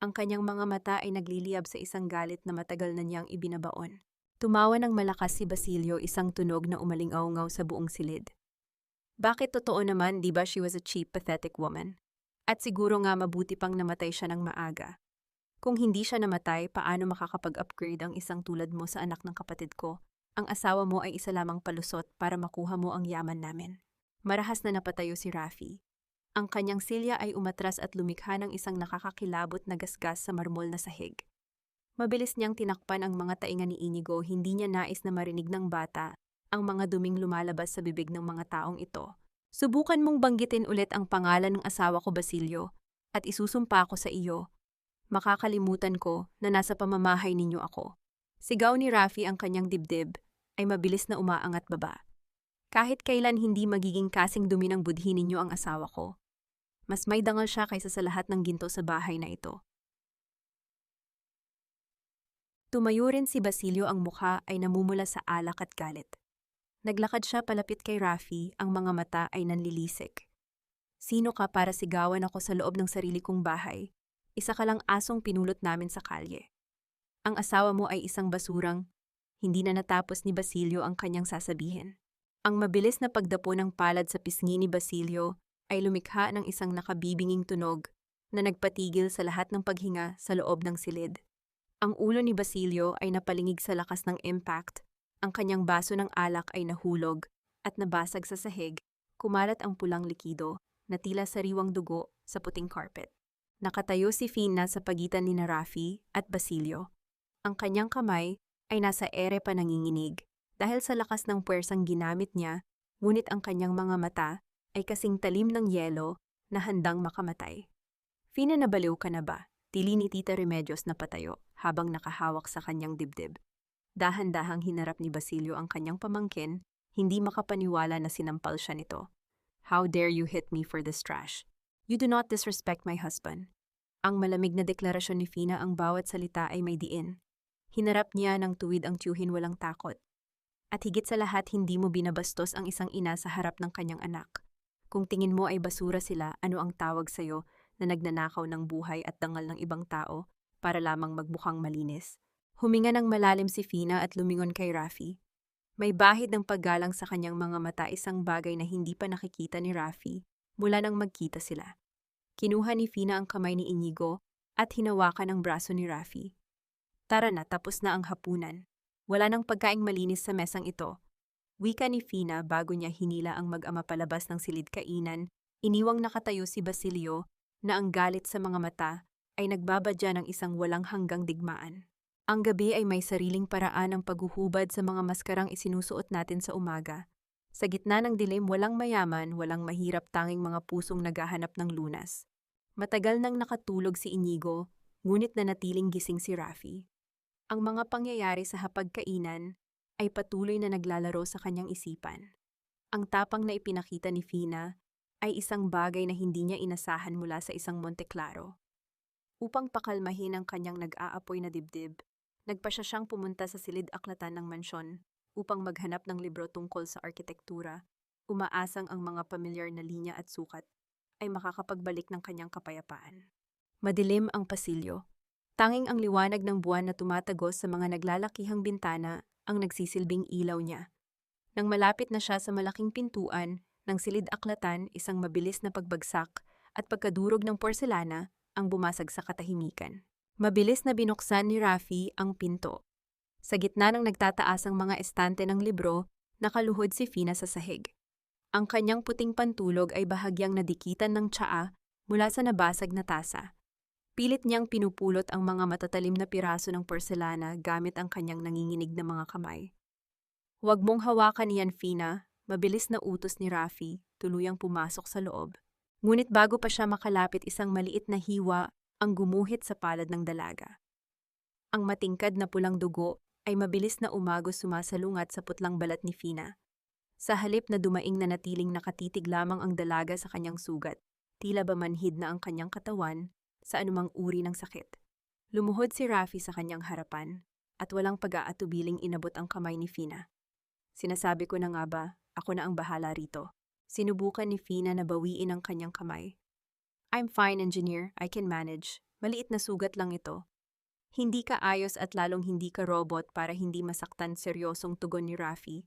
Ang kanyang mga mata ay nagliliyab sa isang galit na matagal na niyang ibinabaon. Tumawa ng malakas si Basilio, isang tunog na umaling-aungaw sa buong silid. Bakit totoo naman, di ba she was a cheap, pathetic woman? At siguro nga mabuti pang namatay siya ng maaga. Kung hindi siya namatay, paano makakapag-upgrade ang isang tulad mo sa anak ng kapatid ko? Ang asawa mo ay isa lamang palusot para makuha mo ang yaman namin. Marahas na napatayo si Rafi. Ang kanyang silya ay umatras at lumikha ng isang nakakakilabot na gasgas sa marmol na sahig. Mabilis niyang tinakpan ang mga tainga ni Inigo, hindi niya nais na marinig ng bata ang mga duming lumalabas sa bibig ng mga taong ito. Subukan mong banggitin ulit ang pangalan ng asawa ko, Basilio, at isusumpa ko sa iyo. Makakalimutan ko na nasa pamamahay ninyo ako. Sigaw ni Rafi, ang kanyang dibdib ay mabilis na umaangat baba. Kahit kailan hindi magiging kasing dumi ng budhi ninyo ang asawa ko. Mas may dangal siya kaysa sa lahat ng ginto sa bahay na ito. Tumayo rin si Basilio, ang mukha ay namumula sa alak at galit. Naglakad siya palapit kay Rafi, ang mga mata ay nanlilisik. Sino ka para sigawan ako sa loob ng sarili kong bahay? Isa ka lang asong pinulot namin sa kalye. Ang asawa mo ay isang basurang, hindi na natapos ni Basilio ang kanyang sasabihin. Ang mabilis na pagdapo ng palad sa pisngi ni Basilio ay lumikha ng isang nakabibinging tunog na nagpatigil sa lahat ng paghinga sa loob ng silid. Ang ulo ni Basilio ay napalingig sa lakas ng impact. Ang kanyang baso ng alak ay nahulog at nabasag sa sahig. Kumalat ang pulang likido na tila sariwang dugo sa puting carpet. Nakatayo si Fina sa pagitan ni Rafi at Basilio. Ang kanyang kamay ay nasa ere pa nanginginig dahil sa lakas ng puwersang ginamit niya, ngunit ang kanyang mga mata ay kasing talim ng yelo na handang makamatay. Fina, nabaliw ka na ba? Tili ni Tita Remedios na patayo habang nakahawak sa kanyang dibdib. Dahan-dahang hinarap ni Basilio ang kanyang pamangkin, hindi makapaniwala na sinampal siya nito. How dare you hit me for this trash? You do not disrespect my husband. Ang malamig na deklarasyon ni Fina, ang bawat salita ay may diin. Hinarap niya ng tuwid ang tiyuhin, walang takot. At higit sa lahat, hindi mo binabastos ang isang ina sa harap ng kanyang anak. Kung tingin mo ay basura sila, ano ang tawag sa'yo na nagnanakaw ng buhay at dangal ng ibang tao para lamang magmukhang malinis? Huminga ng malalim si Fina at lumingon kay Rafi. May bahid ng paggalang sa kanyang mga mata, isang bagay na hindi pa nakikita ni Rafi mula nang magkita sila. Kinuha ni Fina ang kamay ni Inigo at hinawakan ang braso ni Rafi. Tara na, tapos na ang hapunan. Wala nang pagkaing malinis sa mesang ito. Wika ni Fina bago niya hinila ang mag-ama palabas ng silid kainan. Iniwang nakatayo si Basilio na ang galit sa mga mata ay nagbabadya ng isang walang hanggang digmaan. Ang gabi ay may sariling paraan ng paghuhubad sa mga maskarang isinusuot natin sa umaga. Sa gitna ng dilim, walang mayaman, walang mahirap, tanging mga pusong naghahanap ng lunas. Matagal nang nakatulog si Inigo, ngunit nanatiling gising si Rafi. Ang mga pangyayari sa hapagkainan ay patuloy na naglalaro sa kanyang isipan. Ang tapang na ipinakita ni Fina ay isang bagay na hindi niya inasahan mula sa isang Monteclaro. Upang pakalmahin ang kanyang nag-aapoy na dibdib, nagpasya siyang pumunta sa silid-aklatan ng mansyon upang maghanap ng libro tungkol sa arkitektura, umaasang ang mga pamilyar na linya at sukat ay makakapagbalik ng kanyang kapayapaan. Madilim ang pasilyo. Tanging ang liwanag ng buwan na tumatagos sa mga naglalakihang bintana ang nagsisilbing ilaw niya. Nang malapit na siya sa malaking pintuan, ng silid-aklatan isang mabilis na pagbagsak at pagkadurog ng porselana ang bumasag sa katahimikan. Mabilis na binuksan ni Rafi ang pinto. Sa gitna ng nagtataasang mga estante ng libro, nakaluhod si Fina sa sahig. Ang kanyang puting pantulog ay bahagyang nadikitan ng tsaa mula sa nabasag na tasa. Pilit niyang pinupulot ang mga matatalim na piraso ng porselana gamit ang kanyang nanginginig na mga kamay. "Huwag mong hawakan iyan, Fina," mabilis na utos ni Rafi, tuluyang pumasok sa loob. Ngunit bago pa siya makalapit, isang maliit na hiwa ang gumuhit sa palad ng dalaga. Ang matingkad na pulang dugo ay mabilis na umagos sumasalungat sa putlang balat ni Fina. Sa halip na dumaing na natiling nakatitig lamang ang dalaga sa kanyang sugat, tila ba manhid na ang kanyang katawan sa anumang uri ng sakit. Lumuhod si Rafi sa kanyang harapan at walang pag-aatubiling inabot ang kamay ni Fina. "Sinasabi ko na nga ba, ako na ang bahala rito." Sinubukan ni Fina na bawiin ang kanyang kamay. "I'm fine, engineer. I can manage. Maliit na sugat lang ito." "Hindi ka ayos at lalong hindi ka robot para hindi masaktan," seryosong tugon ni Rafi.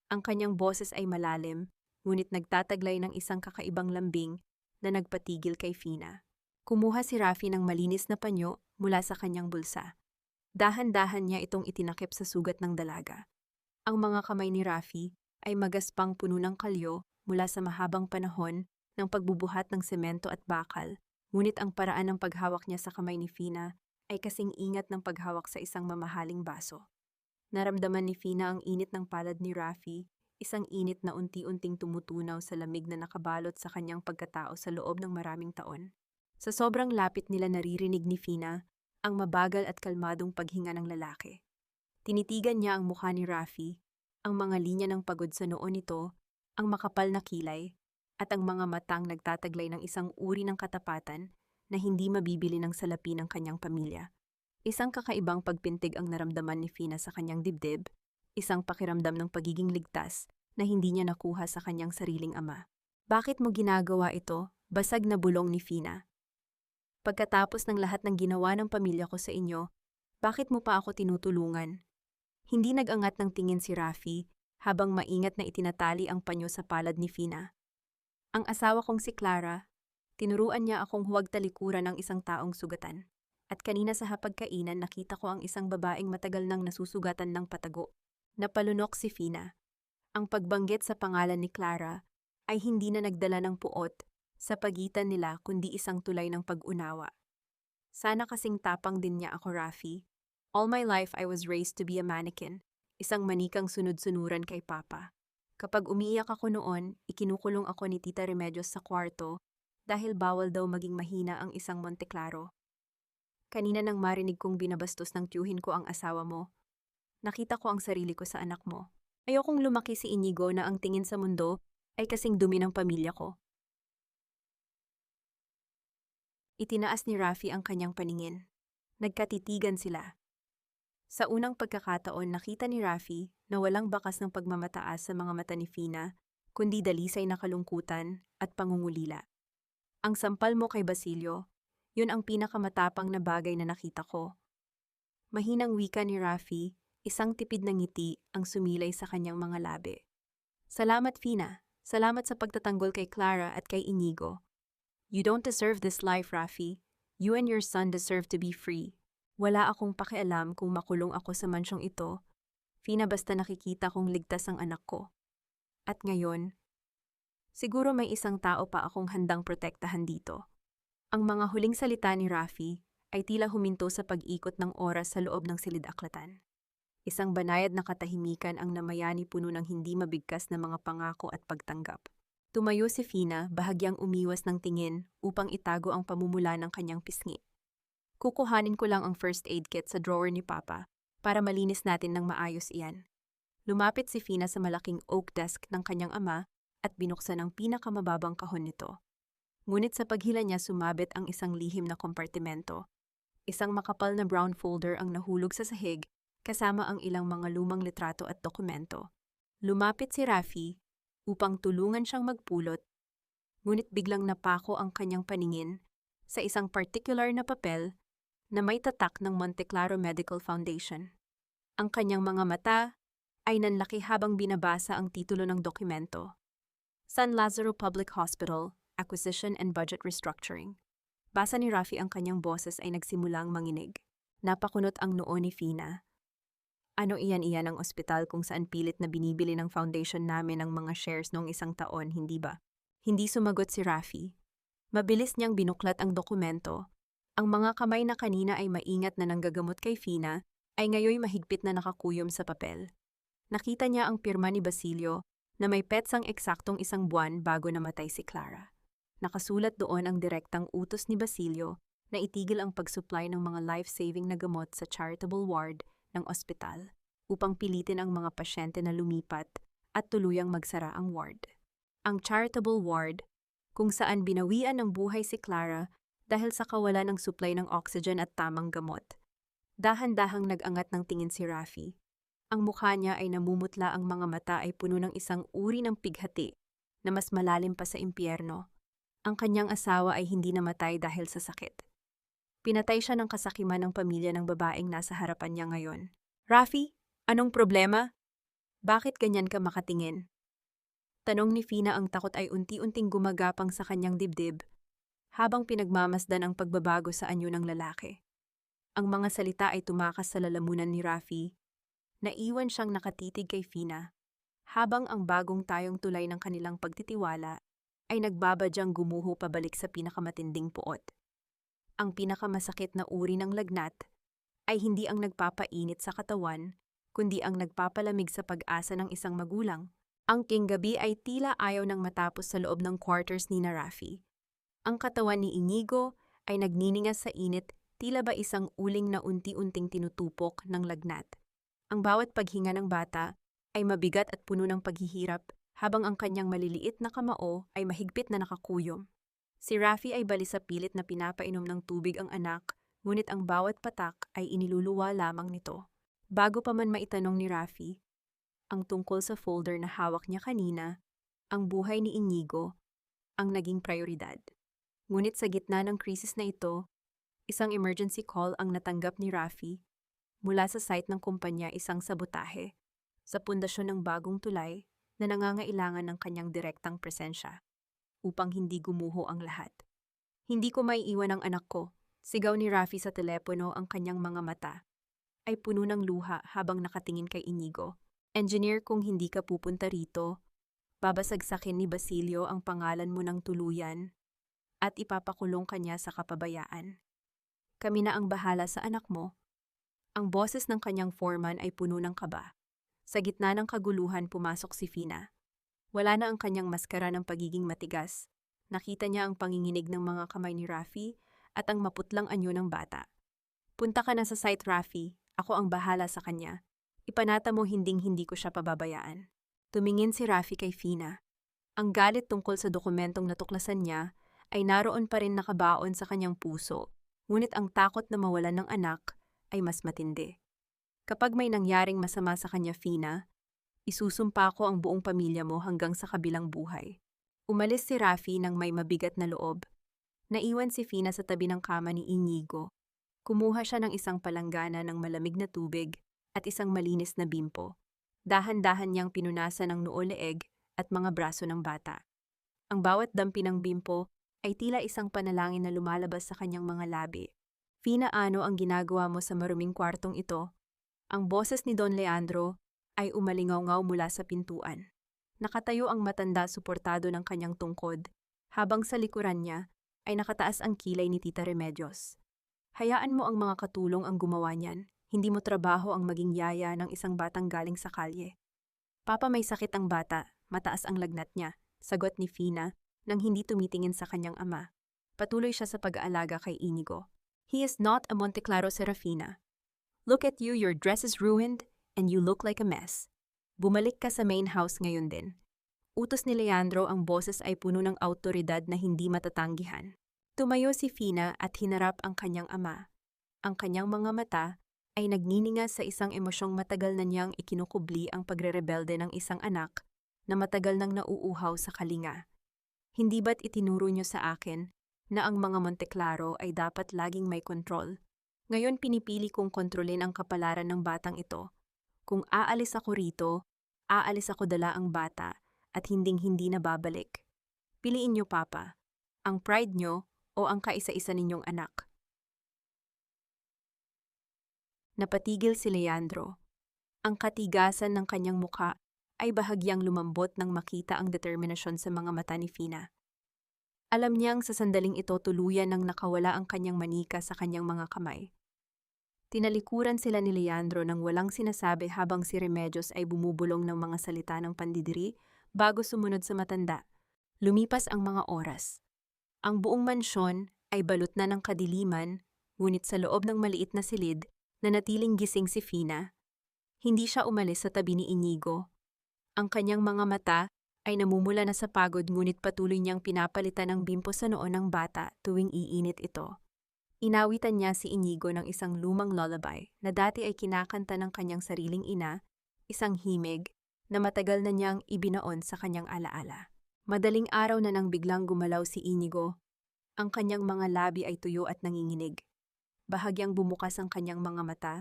Ang kanyang boses ay malalim, ngunit nagtataglay ng isang kakaibang lambing na nagpatigil kay Fina. Kumuha si Rafi ng malinis na panyo mula sa kanyang bulsa. Dahan-dahan niya itong itinakip sa sugat ng dalaga. Ang mga kamay ni Rafi ay magaspang puno ng kalyo mula sa mahabang panahon ng pagbubuhat ng semento at bakal, ngunit ang paraan ng paghawak niya sa kamay ni Fina ay kasing ingat ng paghawak sa isang mamahaling baso. Naramdaman ni Fina ang init ng palad ni Rafi, isang init na unti-unting tumutunaw sa lamig na nakabalot sa kanyang pagkatao sa loob ng maraming taon. Sa sobrang lapit nila, naririnig ni Fina ang mabagal at kalmadong paghinga ng lalaki. Tinitigan niya ang mukha ni Rafi, ang mga linya ng pagod sa noo nito, ang makapal na kilay, at ang mga matang nagtataglay ng isang uri ng katapatan na hindi mabibili ng salapi ng kanyang pamilya. Isang kakaibang pagpintig ang naramdaman ni Fina sa kanyang dibdib, isang pakiramdam ng pagiging ligtas na hindi niya nakuha sa kanyang sariling ama. "Bakit mo ginagawa ito?" Basag na bulong ni Fina. "Pagkatapos ng lahat ng ginawa ng pamilya ko sa inyo, bakit mo pa ako tinutulungan?" Hindi nag-angat ng tingin si Rafi habang maingat na itinatali ang panyo sa palad ni Fina. "Ang asawa kong si Clara, tinuruan niya akong huwag talikuran ng isang taong sugatan. At kanina sa hapagkainan nakita ko ang isang babaeng matagal nang nasusugatan ng patago." Napalunok si Fina. Ang pagbanggit sa pangalan ni Clara ay hindi na nagdala ng puot sa pagitan nila kundi isang tulay ng pag-unawa. "Sana kasing tapang din niya ako, Rafi. All my life I was raised to be a mannequin, isang manikang sunod-sunuran kay Papa. Kapag umiiyak ako noon, ikinukulong ako ni Tita Remedios sa kwarto dahil bawal daw maging mahina ang isang Monteclaro. Kanina nang marinig kong binabastos ng tiyuhin ko ang asawa mo, nakita ko ang sarili ko sa anak mo. Ayokong lumaki si Inigo na ang tingin sa mundo ay kasing dumi ng pamilya ko." Itinaas ni Rafi ang kanyang paningin. Nagkatitigan sila. Sa unang pagkakataon, nakita ni Rafi na walang bakas ng pagmamataas sa mga mata ni Fina, kundi dalisay na kalungkutan at pangungulila. "Ang sampal mo kay Basilio, yun ang pinakamatapang na bagay na nakita ko." Mahinang wika ni Rafi, isang tipid na ngiti ang sumilay sa kanyang mga labi. "Salamat, Fina. Salamat sa pagtatanggol kay Clara at kay Inigo. You don't deserve this life, Rafi. You and your son deserve to be free. Wala akong pakialam kung makulong ako sa mansyong ito, Fina, basta nakikita kong ligtas ang anak ko. At ngayon, siguro may isang tao pa akong handang protektahan dito." Ang mga huling salita ni Rafi ay tila huminto sa pag-ikot ng oras sa loob ng silid-aklatan. Isang banayad na katahimikan ang namayani, puno ng hindi mabigkas na mga pangako at pagtanggap. Tumayo si Fina, bahagyang umiwas ng tingin upang itago ang pamumula ng kanyang pisngi. "Kukuhanin ko lang ang first aid kit sa drawer ni Papa para malinis natin ng maayos iyan." Lumapit si Fina sa malaking oak desk ng kanyang ama at binuksan ang pinakamababang kahon nito. Ngunit sa paghila niya, sumabit ang isang lihim na kompartimento. Isang makapal na brown folder ang nahulog sa sahig, kasama ang ilang mga lumang litrato at dokumento. Lumapit si Rafi upang tulungan siyang magpulot, ngunit biglang napako ang kanyang paningin sa isang particular na papel na may tatak ng Monte Claro Medical Foundation. Ang kanyang mga mata ay nanlaki habang binabasa ang titulo ng dokumento. San Lazaro Public Hospital, Acquisition and Budget Restructuring. Basa ni Rafi ang kanyang boses ay nagsimulang manginig. Napakunot ang noo ni Fina. Ano iyan ang ospital kung saan pilit na binibili ng foundation namin ang mga shares noong isang taon, hindi ba? Hindi sumagot si Rafi. Mabilis niyang binuklat ang dokumento. Ang mga kamay na kanina ay maingat na nanggagamot kay Fina ay ngayoy mahigpit na nakakuyom sa papel. Nakita niya ang pirma ni Basilio na may petsang eksaktong isang buwan bago namatay si Clara. Nakasulat doon ang direktang utos ni Basilio na itigil ang pag-supply ng mga life-saving na gamot sa charitable ward ng ospital upang pilitin ang mga pasyente na lumipat at tuluyang magsara ang ward. Ang charitable ward, kung saan binawian ng buhay si Clara dahil sa kawalan ng supply ng oxygen at tamang gamot. Dahan-dahang nag-angat ng tingin si Rafi. Ang mukha niya ay namumutla, ang mga mata ay puno ng isang uri ng pighati na mas malalim pa sa impyerno. Ang kanyang asawa ay hindi namatay dahil sa sakit. Pinatay siya ng kasakiman ng pamilya ng babaeng nasa harapan niya ngayon. Rafi, anong problema? Bakit ganyan ka makatingin? Tanong ni Fina, ang takot ay unti-unting gumagapang sa kanyang dibdib habang pinagmamasdan ang pagbabago sa anyo ng lalaki. Ang mga salita ay tumakas sa lalamunan ni Rafi. Naiwan siyang nakatitig kay Fina habang ang bagong tayong tulay ng kanilang pagtitiwala ay nagbabadyang gumuho pabalik sa pinakamatinding puot. Ang pinakamasakit na uri ng lagnat ay hindi ang nagpapainit sa katawan, kundi ang nagpapalamig sa pag-asa ng isang magulang. Ang kinggabi ay tila ayaw nang matapos sa loob ng quarters ni Rafi. Ang katawan ni Inigo ay nagniningas sa init, tila ba isang uling na unti-unting tinutupok ng lagnat. Ang bawat paghinga ng bata ay mabigat at puno ng paghihirap, habang ang kanyang maliliit na kamao ay mahigpit na nakakuyom. Si Rafi ay balisa pilit na pinapainom ng tubig ang anak, ngunit ang bawat patak ay iniluluwa lamang nito. Bago pa man maitanong ni Rafi ang tungkol sa folder na hawak niya kanina, ang buhay ni Inigo ang naging prioridad. Ngunit sa gitna ng krisis na ito, isang emergency call ang natanggap ni Rafi mula sa site ng kumpanya, isang sabotahe sa pundasyon ng bagong tulay na nangangailangan ng kanyang direktang presensya upang hindi gumuho ang lahat. Hindi ko maiiwan ang anak ko, sigaw ni Rafi sa telepono, ang kanyang mga mata ay puno ng luha habang nakatingin kay Inigo. Engineer, kung hindi ka pupunta rito, babasagsakin ni Basilio ang pangalan mo ng tuluyan at ipapakulong kanya sa kapabayaan. Kami na ang bahala sa anak mo. Ang boses ng kanyang foreman ay puno ng kaba. Sa gitna ng kaguluhan, pumasok si Fina. Wala na ang kanyang maskara ng pagiging matigas. Nakita niya ang panginginig ng mga kamay ni Rafi at ang maputlang anyo ng bata. Punta ka na sa site, Rafi. Ako ang bahala sa kanya. Ipanata mo hinding-hindi ko siya pababayaan. Tumingin si Rafi kay Fina. Ang galit tungkol sa dokumentong natuklasan niya ay naroon pa rin nakabaon sa kanyang puso, ngunit ang takot na mawalan ng anak ay mas matindi. Kapag may nangyaring masama sa kanya, Fina, isusumpa ko ang buong pamilya mo hanggang sa kabilang buhay. Umalis si Rafi nang may mabigat na loob. Naiwan si Fina sa tabi ng kama ni Inigo. Kumuha siya ng isang palanggana ng malamig na tubig at isang malinis na bimpo. Dahan-dahan niyang pinunasan ang noo, leeg at mga braso ng bata. Ang bawat dampi ng bimpo ay tila isang panalangin na lumalabas sa kanyang mga labi. Fina, ano ang ginagawa mo sa maruming kwartong ito? Ang boses ni Don Leandro ay umalingaw-ngaw mula sa pintuan. Nakatayo ang matanda, suportado ng kanyang tungkod, habang sa likuran niya ay nakataas ang kilay ni Tita Remedios. Hayaan mo ang mga katulong ang gumawa niyan. Hindi mo trabaho ang maging yaya ng isang batang galing sa kalye. Papa, may sakit ang bata, mataas ang lagnat niya, sagot ni Fina nang hindi tumitingin sa kanyang ama. Patuloy siya sa pag-aalaga kay Inigo. He is not a Monte Claro, Serafina. Look at you, your dress is ruined, and you look like a mess. Bumalik ka sa main house ngayon din. Utos ni Leandro, ang boses ay puno ng awtoridad na hindi matatanggihan. Tumayo si Fina at hinarap ang kanyang ama. Ang kanyang mga mata ay nagniningas sa isang emosyong matagal na niyang ikinukubli, ang pagrerebelde ng isang anak na matagal nang nauuhaw sa kalinga. Hindi ba't itinuro niyo sa akin na ang mga Monte Claro ay dapat laging may kontrol, Ngayon pinipili kong kontrolin ang kapalaran ng batang ito. Kung aalis ako rito, aalis ako dala ang bata at hinding-hindi na babalik. Piliin niyo, Papa, ang pride niyo o ang kaisa-isa ninyong anak. Napatigil si Leandro. Ang katigasan ng kanyang muka ay bahagyang lumambot nang makita ang determinasyon sa mga mata ni Fina. Alam niyang sa sandaling ito tuluyan nang nakawala ang kanyang manika sa kanyang mga kamay. Tinalikuran sila ni Leandro nang walang sinasabi habang si Remedios ay bumubulong ng mga salita ng pandidiri bago sumunod sa matanda. Lumipas ang mga oras. Ang buong mansyon ay balot na ng kadiliman, ngunit sa loob ng maliit na silid, nanatiling gising si Fina. Hindi siya umalis sa tabi ni Inigo. Ang kanyang mga mata ay namumula na sa pagod ngunit patuloy niyang pinapalitan ng bimpo sa noo ng bata tuwing iinit ito. Inawitan niya si Inigo ng isang lumang lullaby na dati ay kinakanta ng kanyang sariling ina, isang himig na matagal na niyang ibinaon sa kanyang alaala. Madaling araw na nang biglang gumalaw si Inigo. Ang kanyang mga labi ay tuyo at nanginginig. Bahagyang bumukas ang kanyang mga mata,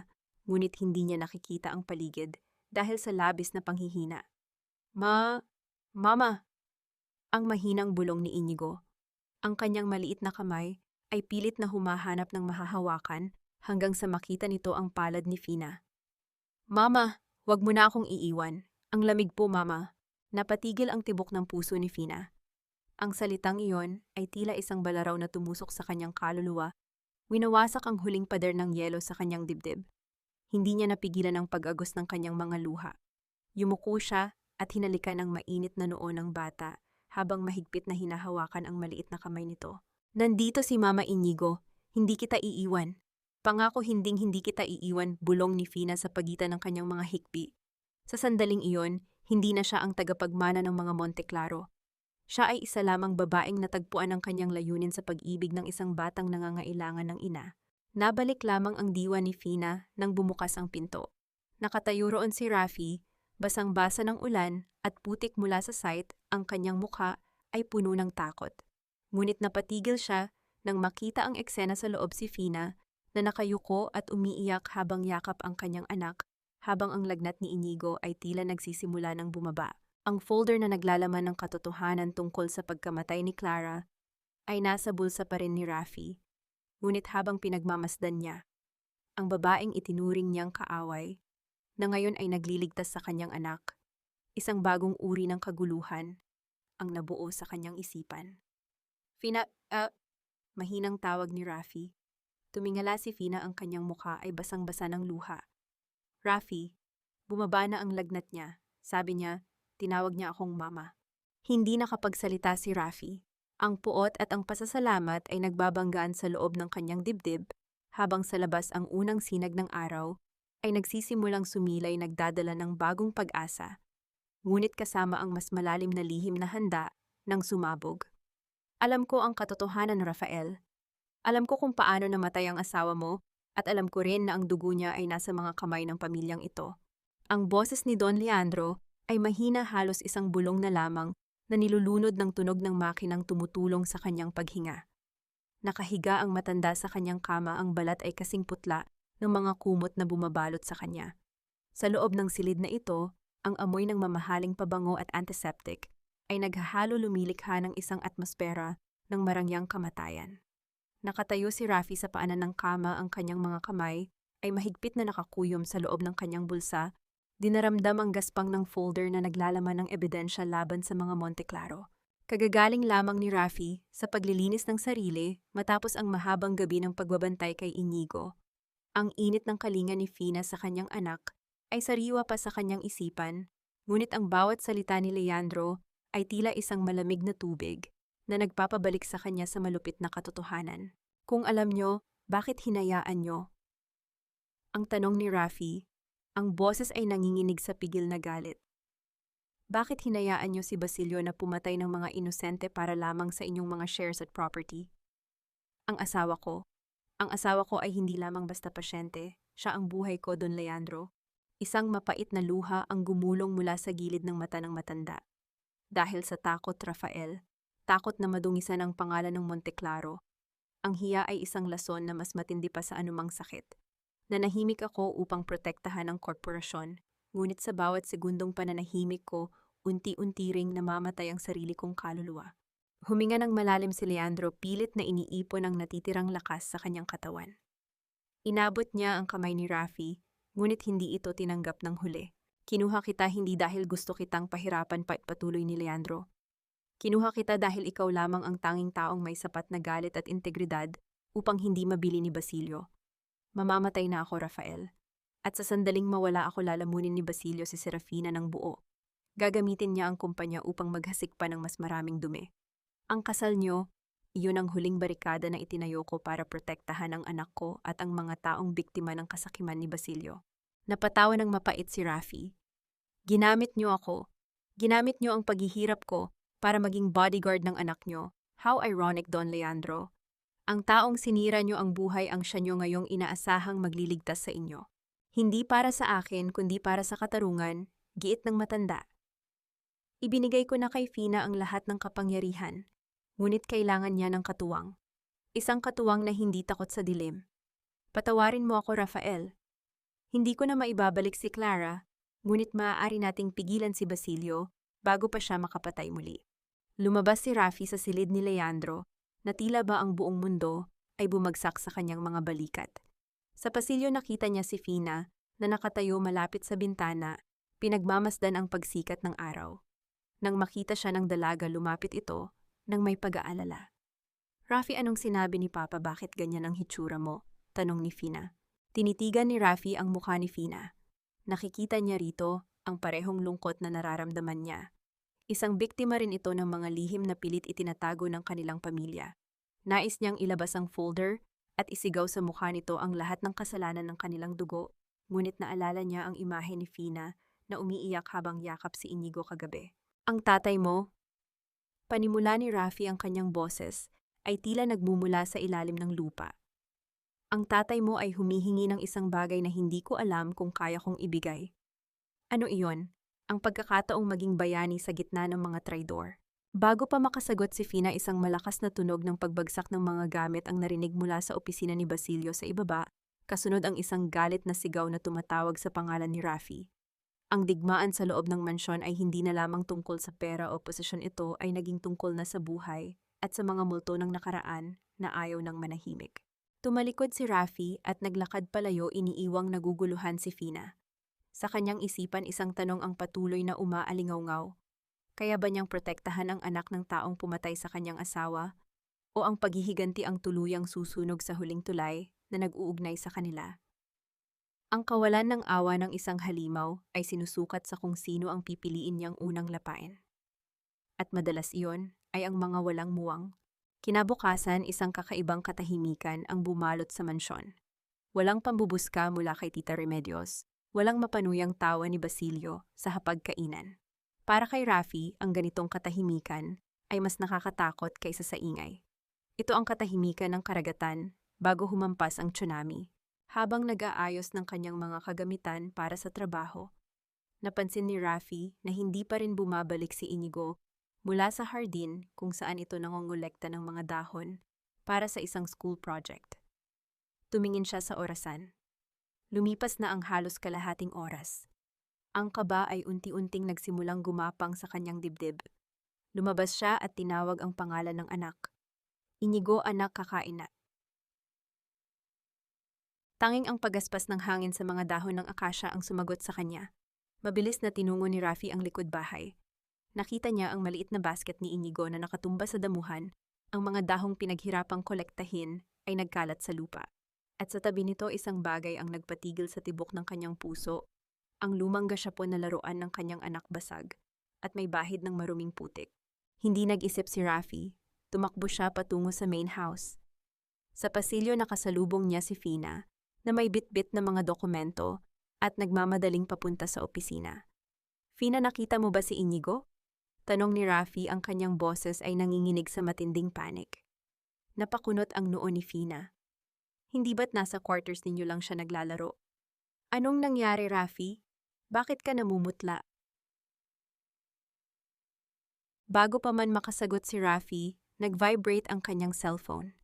ngunit hindi niya nakikita ang paligid dahil sa labis na panghihina. Mama! Ang mahinang bulong ni Inigo. Ang kanyang maliit na kamay ay pilit na humahanap ng mahahawakan hanggang sa makita nito ang palad ni Fina. Mama, wag mo na akong iiwan. Ang lamig po, Mama. Napatigil ang tibok ng puso ni Fina. Ang salitang iyon ay tila isang balaraw na tumusok sa kanyang kaluluwa. Winawasak ang huling pader ng yelo sa kanyang dibdib. Hindi niya napigilan ang pag-agos ng kanyang mga luha. Yumuko siya at hinalikan ang mainit na noo ng bata habang mahigpit na hinahawakan ang maliit na kamay nito. Nandito si Mama Inigo, hindi kita iiwan. Pangako hindi kita iiwan, bulong ni Fina sa pagitan ng kanyang mga hikbi. Sa sandaling iyon, hindi na siya ang tagapagmana ng mga Monteclaro. Siya ay isa lamang babaeng natagpuan ang kanyang layunin sa pag-ibig ng isang batang nangangailangan ng ina. Nabalik lamang ang diwa ni Fina nang bumukas ang pinto. Nakatayo roon si Rafi, basang-basa ng ulan at putik mula sa site, ang kanyang mukha ay puno ng takot. Ngunit napatigil siya nang makita ang eksena sa loob si Fina na nakayuko at umiiyak habang yakap ang kanyang anak, habang ang lagnat ni Inigo ay tila nagsisimula ng bumaba. Ang folder na naglalaman ng katotohanan tungkol sa pagkamatay ni Clara ay nasa bulsa pa rin ni Rafi. Ngunit habang pinagmamasdan niya, ang babaeng itinuring niyang kaaway, na ngayon ay nagliligtas sa kanyang anak, isang bagong uri ng kaguluhan ang nabuo sa kanyang isipan. Mahinang tawag ni Rafi. Tumingala si Fina, ang kanyang mukha ay basang-basa ng luha. Rafi, bumaba na ang lagnat niya. Sabi niya, tinawag niya akong mama. Hindi nakapagsalita si Rafi. Ang puot at ang pasasalamat ay nagbabanggaan sa loob ng kanyang dibdib, habang sa labas ang unang sinag ng araw ay nagsisimulang sumilay, nagdadala ng bagong pag-asa. Ngunit kasama ang mas malalim na lihim na handa ng sumabog. Alam ko ang katotohanan, Rafael. Alam ko kung paano namatay ang asawa mo at alam ko rin na ang dugo niya ay nasa mga kamay ng pamilyang ito. Ang boses ni Don Leandro ay mahina, halos isang bulong na lamang na nilulunod ng tunog ng makinang tumutulong sa kanyang paghinga. Nakahiga ang matanda sa kanyang kama, ang balat ay kasing putla ng mga kumot na bumabalot sa kanya. Sa loob ng silid na ito, ang amoy ng mamahaling pabango at antiseptic ay naghahalo, lumilikha ng isang atmosfera ng marangyang kamatayan. Nakatayo si Rafi sa paanan ng kama, ang kanyang mga kamay ay mahigpit na nakakuyom sa loob ng kanyang bulsa. Dinaramdam ang gaspang ng folder na naglalaman ng ebidensya laban sa mga Monteclaro. Kagagaling lamang ni Rafi sa paglilinis ng sarili matapos ang mahabang gabi ng pagbabantay kay Inigo. Ang init ng kalinga ni Fina sa kanyang anak ay sariwa pa sa kanyang isipan, ngunit ang bawat salita ni Leandro ay tila isang malamig na tubig na nagpapabalik sa kanya sa malupit na katotohanan. Kung alam nyo, bakit hinayaan nyo? Ang tanong ni Rafi. Ang boses ay nanginginig sa pigil na galit. Bakit hinayaan niyo si Basilio na pumatay ng mga inosente para lamang sa inyong mga shares at property? Ang asawa ko ay hindi lamang basta pasyente, siya ang buhay ko, Don Leandro. Isang mapait na luha ang gumulong mula sa gilid ng mata ng matanda. Dahil sa takot, Rafael, takot na madungisan ang pangalan ng Monteclaro. Ang hiya ay isang lason na mas matindi pa sa anumang sakit. Nanahimik ako upang protektahan ang korporasyon, ngunit sa bawat segundong pananahimik ko, unti-unti ring namamatay ang sarili kong kaluluwa. Huminga ng malalim si Leandro, pilit na iniipon ang natitirang lakas sa kanyang katawan. Inabot niya ang kamay ni Rafi, ngunit hindi ito tinanggap ng huli. Kinuha kita hindi dahil gusto kitang pahirapan pa patuloy ni Leandro. Kinuha kita dahil ikaw lamang ang tanging taong may sapat na galit at integridad upang hindi mabili ni Basilio. Mamamatay na ako, Rafael. At sa sandaling mawala ako, lalamunin ni Basilio si Serafina ng buo. Gagamitin niya ang kumpanya upang maghasik pa ng mas maraming dumi. Ang kasal niyo, iyon ang huling barikada na itinayo ko para protektahan ang anak ko at ang mga taong biktima ng kasakiman ni Basilio. Napatawa ng mapait si Rafi. Ginamit niyo ako. Ginamit niyo ang paghihirap ko para maging bodyguard ng anak niyo. How ironic, Don Leandro. Ang taong sinira niyo ang buhay ang siya niyo ngayong inaasahang magliligtas sa inyo. Hindi para sa akin, kundi para sa katarungan, giit ng matanda. Ibinigay ko na kay Fina ang lahat ng kapangyarihan, ngunit kailangan niya ng katuwang. Isang katuwang na hindi takot sa dilim. Patawarin mo ako, Rafael. Hindi ko na maibabalik si Clara, ngunit maaari nating pigilan si Basilio bago pa siya makapatay muli. Lumabas si Rafi sa silid ni Leandro na tila ba ang buong mundo ay bumagsak sa kanyang mga balikat. Sa pasilyo nakita niya si Fina na nakatayo malapit sa bintana, pinagmamasdan ang pagsikat ng araw. Nang makita siya ng dalaga, lumapit ito nang may pag-aalala. Rafi, anong sinabi ni Papa, bakit ganyan ang hitsura mo? Tanong ni Fina. Tinitigan ni Rafi ang mukha ni Fina. Nakikita niya rito ang parehong lungkot na nararamdaman niya. Isang biktima rin ito ng mga lihim na pilit itinatago ng kanilang pamilya. Nais niyang ilabas ang folder at isigaw sa mukha nito ang lahat ng kasalanan ng kanilang dugo, ngunit naalala niya ang imahe ni Fina na umiiyak habang yakap si Inigo kagabi. Ang tatay mo? Panimula ni Rafi, ang kanyang boses ay tila nagmumula sa ilalim ng lupa. Ang tatay mo ay humihingi ng isang bagay na hindi ko alam kung kaya kong ibigay. Ano iyon? Ang pagkakataong maging bayani sa gitna ng mga traidor. Bago pa makasagot si Fina, isang malakas na tunog ng pagbagsak ng mga gamit ang narinig mula sa opisina ni Basilio sa ibaba, kasunod ang isang galit na sigaw na tumatawag sa pangalan ni Rafi. Ang digmaan sa loob ng mansyon ay hindi na lamang tungkol sa pera o posisyon, ito ay naging tungkol na sa buhay at sa mga multo ng nakaraan na ayaw ng manahimik. Tumalikod si Rafi at naglakad palayo, iniiwang naguguluhan si Fina. Sa kanyang isipan, isang tanong ang patuloy na umaalingaw-ngaw. Kaya ba niyang protektahan ang anak ng taong pumatay sa kanyang asawa? O ang paghihiganti ang tuluyang susunog sa huling tulay na nag-uugnay sa kanila? Ang kawalan ng awa ng isang halimaw ay sinusukat sa kung sino ang pipiliin niyang unang lapain. At madalas iyon ay ang mga walang muwang. Kinabukasan, isang kakaibang katahimikan ang bumalot sa mansyon. Walang pambubuska mula kay Tita Remedios, walang mapanuyang tawa ni Basilio sa hapagkainan. Para kay Rafi, ang ganitong katahimikan ay mas nakakatakot kaysa sa ingay. Ito ang katahimikan ng karagatan bago humampas ang tsunami. Habang nag-aayos ng kanyang mga kagamitan para sa trabaho, napansin ni Rafi na hindi pa rin bumabalik si Inigo mula sa hardin kung saan ito nangongolekta ng mga dahon para sa isang school project. Tumingin siya sa orasan. Lumipas na ang halos kalahating oras. Ang kaba ay unti-unting nagsimulang gumapang sa kanyang dibdib. Lumabas siya at tinawag ang pangalan ng anak. Inigo, anak, kakain na. Tanging ang pagaspas ng hangin sa mga dahon ng akasya ang sumagot sa kanya. Mabilis na tinungo ni Rafi ang likod bahay. Nakita niya ang maliit na basket ni Inigo na nakatumba sa damuhan. Ang mga dahong pinaghirapang kolektahin ay nagkalat sa lupa. At sa tabi nito, isang bagay ang nagpatigil sa tibok ng kanyang puso. Ang lumang gasyapon na laruan ng kanyang anak basag at may bahid ng maruming putik. Hindi nag-isip si Rafi. Tumakbo siya patungo sa main house. Sa pasilyo nakasalubong niya si Fina na may bitbit na mga dokumento at nagmamadaling papunta sa opisina. Fina, nakita mo ba si Inigo? Tanong ni Rafi, ang kanyang boses ay nanginginig sa matinding panik. Napakunot ang noo ni Fina. Hindi ba't nasa quarters ninyo lang siya naglalaro? Anong nangyari, Rafi? Bakit ka namumutla? Bago pa man makasagot si Rafi, nag-vibrate ang kanyang cellphone.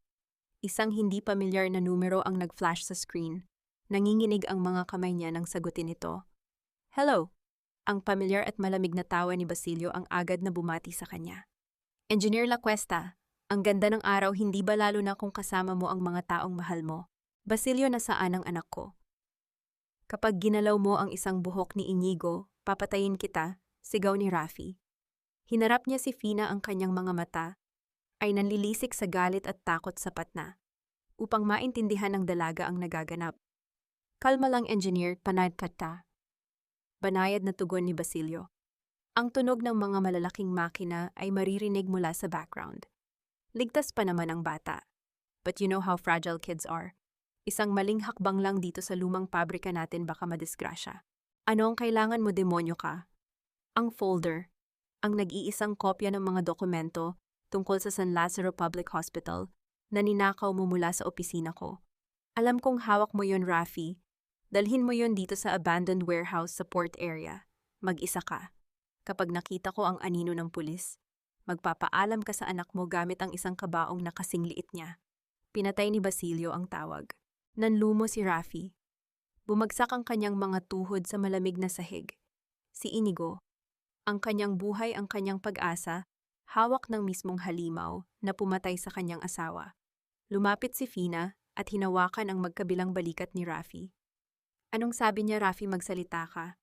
Isang hindi pamilyar na numero ang nag-flash sa screen. Nanginginig ang mga kamay niya nang sagutin ito. Hello! Ang pamilyar at malamig na tawa ni Basilio ang agad na bumati sa kanya. Engineer La Cuesta, ang ganda ng araw, hindi ba lalo na kung kasama mo ang mga taong mahal mo? Basilio, nasaan ang anak ko? Kapag ginalaw mo ang isang buhok ni Inigo, papatayin kita, sigaw ni Rafi. Hinarap niya si Fina, ang kanyang mga mata ay nanlilisik sa galit at takot sapat na upang maintindihan ng dalaga ang nagaganap. Kalma lang, engineer, panayad kata. Banayad na tugon ni Basilio. Ang tunog ng mga malalaking makina ay maririnig mula sa background. Ligtas pa naman ang bata. But you know how fragile kids are. Isang maling hakbang lang dito sa lumang pabrika natin baka madisgrasya. Ano ang kailangan mo, demonyo ka? Ang folder, ang nag-iisang kopya ng mga dokumento tungkol sa San Lazaro Public Hospital na ninakaw mo mula sa opisina ko. Alam kong hawak mo yon, Rafi. Dalhin mo yon dito sa abandoned warehouse sa port area. Mag-isa ka. Kapag nakita ko ang anino ng pulis, magpapaalam ka sa anak mo gamit ang isang kabaong na kasing liit niya. Pinatay ni Basilio ang tawag. Nanlumo si Rafi. Bumagsak ang kanyang mga tuhod sa malamig na sahig. Si Inigo, ang kanyang buhay, ang kanyang pag-asa, hawak ng mismong halimaw na pumatay sa kanyang asawa. Lumapit si Fina at hinawakan ang magkabilang balikat ni Rafi. Anong sabi niya, Rafi? Magsalita ka.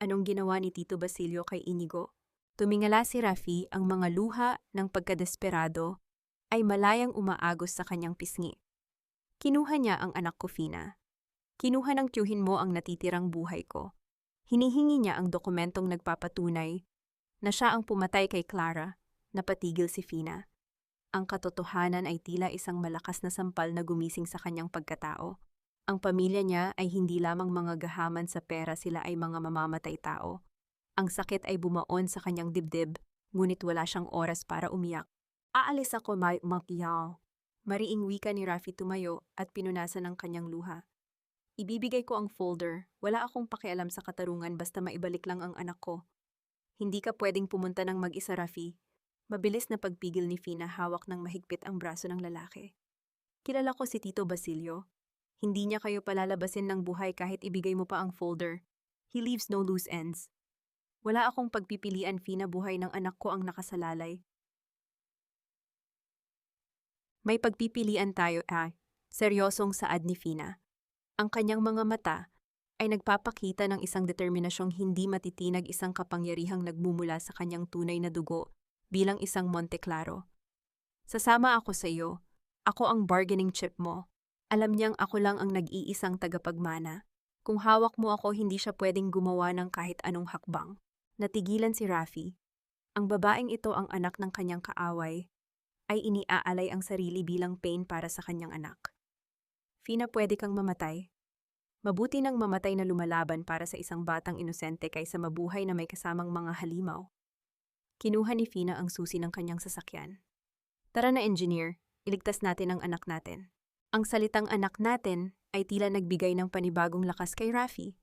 Anong ginawa ni Tito Basilio kay Inigo? Tumingala si Rafi, ang mga luha ng pagkadesperado ay malayang umaagos sa kanyang pisngi. Kinuha niya ang anak ko, Fina. Kinuha ng tiyuhin mo ang natitirang buhay ko. Hinihingi niya ang dokumentong nagpapatunay na siya ang pumatay kay Clara. Napatigil si Fina. Ang katotohanan ay tila isang malakas na sampal na gumising sa kanyang pagkatao. Ang pamilya niya ay hindi lamang mga gahaman sa pera, sila ay mga mamamatay tao. Ang sakit ay bumaon sa kanyang dibdib, ngunit wala siyang oras para umiyak. Aalis ako, Makiyaw. Mariing wika ni Rafi, tumayo at pinunasan ang kanyang luha. Ibibigay ko ang folder. Wala akong pakialam sa katarungan, basta maibalik lang ang anak ko. Hindi ka pwedeng pumunta ng mag-isa, Rafi. Mabilis na pagpigil ni Fina, hawak ng mahigpit ang braso ng lalaki. Kilala ko si Tito Basilio. Hindi niya kayo palalabasin ng buhay kahit ibigay mo pa ang folder. He leaves no loose ends. Wala akong pagpipilian, Fina, buhay ng anak ko ang nakasalalay. May pagpipilian tayo, seryosong saad ni Fina. Ang kanyang mga mata ay nagpapakita ng isang determinasyong hindi matitinag, isang kapangyarihang nagmumula sa kanyang tunay na dugo bilang isang Monteclaro. Sasama ako sa iyo. Ako ang bargaining chip mo. Alam niyang ako lang ang nag-iisang tagapagmana. Kung hawak mo ako, hindi siya pwedeng gumawa ng kahit anong hakbang. Natigilan si Rafi. Ang babaeng ito, ang anak ng kanyang kaaway, ay iniaalay ang sarili bilang pain para sa kanyang anak. Fina, pwede kang mamatay. Mabuti nang mamatay na lumalaban para sa isang batang inosente kaysa mabuhay na may kasamang mga halimaw. Kinuha ni Fina ang susi ng kanyang sasakyan. Tara na, engineer. Iligtas natin ang anak natin. Ang salitang anak natin ay tila nagbigay ng panibagong lakas kay Rafi.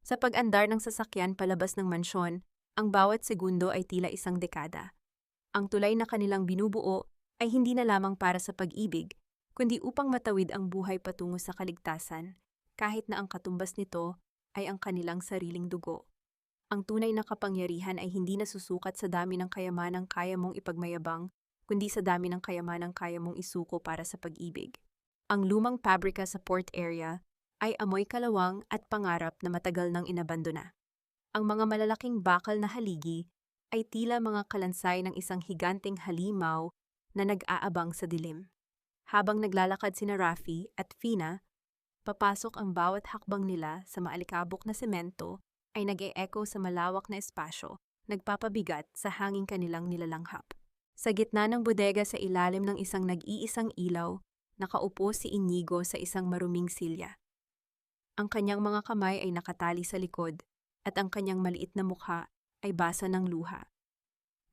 Sa pag-andar ng sasakyan palabas ng mansyon, ang bawat segundo ay tila isang dekada. Ang tulay na kanilang binubuo ay hindi na lamang para sa pag-ibig, kundi upang matawid ang buhay patungo sa kaligtasan, kahit na ang katumbas nito ay ang kanilang sariling dugo. Ang tunay na kapangyarihan ay hindi nasusukat sa dami ng kayamanang kaya mong ipagmayabang, kundi sa dami ng kayamanang kaya mong isuko para sa pag-ibig. Ang lumang pabrika sa port area ay amoy kalawang at pangarap na matagal nang inabandona. Ang mga malalaking bakal na haligi ay tila mga kalansay ng isang higanteng halimaw na nag-aabang sa dilim. Habang naglalakad sina Rafi at Fina, papasok ang bawat hakbang nila sa maalikabok na semento ay nag-e-echo sa malawak na espasyo, nagpapabigat sa hanging kanilang nilalanghap. Sa gitna ng bodega, sa ilalim ng isang nag-iisang ilaw, nakaupo si Inigo sa isang maruming silya. Ang kanyang mga kamay ay nakatali sa likod at ang kanyang maliit na mukha ay basa ng luha.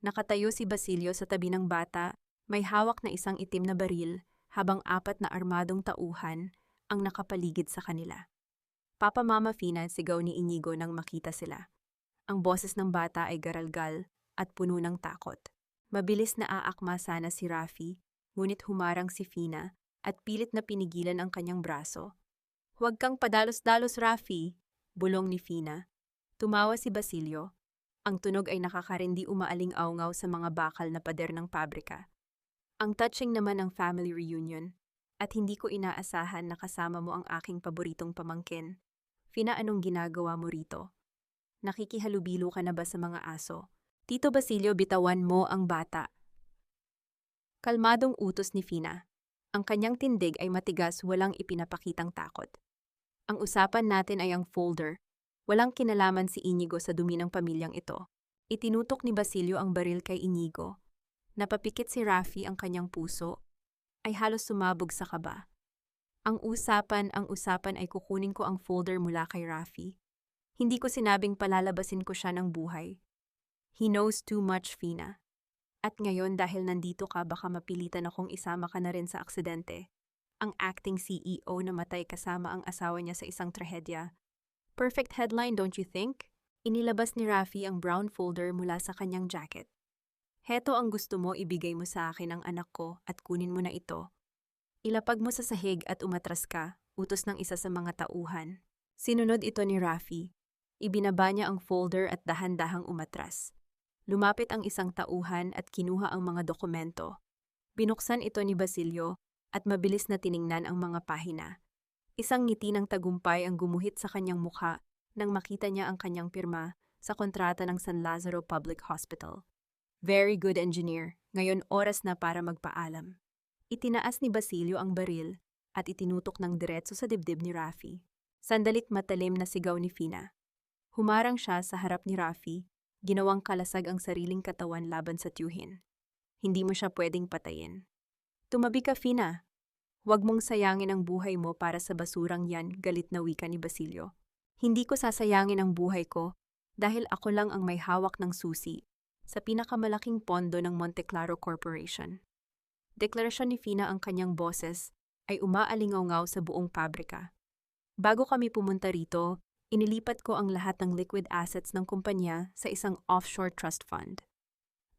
Nakatayo si Basilio sa tabi ng bata, may hawak na isang itim na baril habang 4 na armadong tauhan ang nakapaligid sa kanila. Papa, Mama, Fina, sigaw ni Inigo nang makita sila. Ang boses ng bata ay garalgal at puno ng takot. Mabilis na aakma sana si Rafi, ngunit humarang si Fina at pilit na pinigilan ang kanyang braso. "Huwag kang padalos-dalos, Rafi," bulong ni Fina. Tumawa si Basilio. Ang tunog ay nakakarindi umaaling-aungaw sa mga bakal na pader ng pabrika. Ang touching naman ang family reunion, at hindi ko inaasahan na kasama mo ang aking paboritong pamangkin. Fina, anong ginagawa mo rito? Nakikihalubilo ka na ba sa mga aso? Tito Basilio, bitawan mo ang bata. Kalmadong utos ni Fina. Ang kanyang tindig ay matigas, walang ipinapakitang takot. Ang usapan natin ay ang folder. Walang kinalaman si Inigo sa dumi ng pamilyang ito. Itinutok ni Basilio ang baril kay Inigo. Napapikit si Rafi ang kanyang puso. Ay halos sumabog sa kaba. Ang usapan ay kukunin ko ang folder mula kay Rafi. Hindi ko sinabing palalabasin ko siya ng buhay. He knows too much, Fina. At ngayon dahil nandito ka, baka mapilitan akong isama ka na rin sa aksidente. Ang acting CEO namatay kasama ang asawa niya sa isang trahedya. Perfect headline, don't you think? Inilabas ni Rafi ang brown folder mula sa kanyang jacket. "Heto ang gusto mo, ibigay mo sa akin ang anak ko at kunin mo na ito. Ilapag mo sa sahig at umatras ka," utos ng isa sa mga tauhan. Sinunod ito ni Rafi. Ibinaba niya ang folder at dahan-dahang umatras. Lumapit ang isang tauhan at kinuha ang mga dokumento. Binuksan ito ni Basilio at mabilis na tiningnan ang mga pahina. Isang ngiti ng tagumpay ang gumuhit sa kanyang mukha nang makita niya ang kanyang pirma sa kontrata ng San Lazaro Public Hospital. "Very good, engineer. Ngayon oras na para magpaalam." Itinaas ni Basilio ang baril at itinutok ng diretso sa dibdib ni Rafi. Sandalit matalim na sigaw ni Fina. Humarang siya sa harap ni Rafi, ginawang kalasag ang sariling katawan laban sa tiyuhin. "Hindi mo siya pwedeng patayin." "Tumabi ka, Fina. Huwag mong sayangin ang buhay mo para sa basurang yan," galit na wika ni Basilio. "Hindi ko sasayangin ang buhay ko dahil ako lang ang may hawak ng susi sa pinakamalaking pondo ng Monte Claro Corporation." Deklarasyon ni Fina, ang kanyang boses ay umaalingaw sa buong pabrika. "Bago kami pumunta rito, inilipat ko ang lahat ng liquid assets ng kumpanya sa isang offshore trust fund.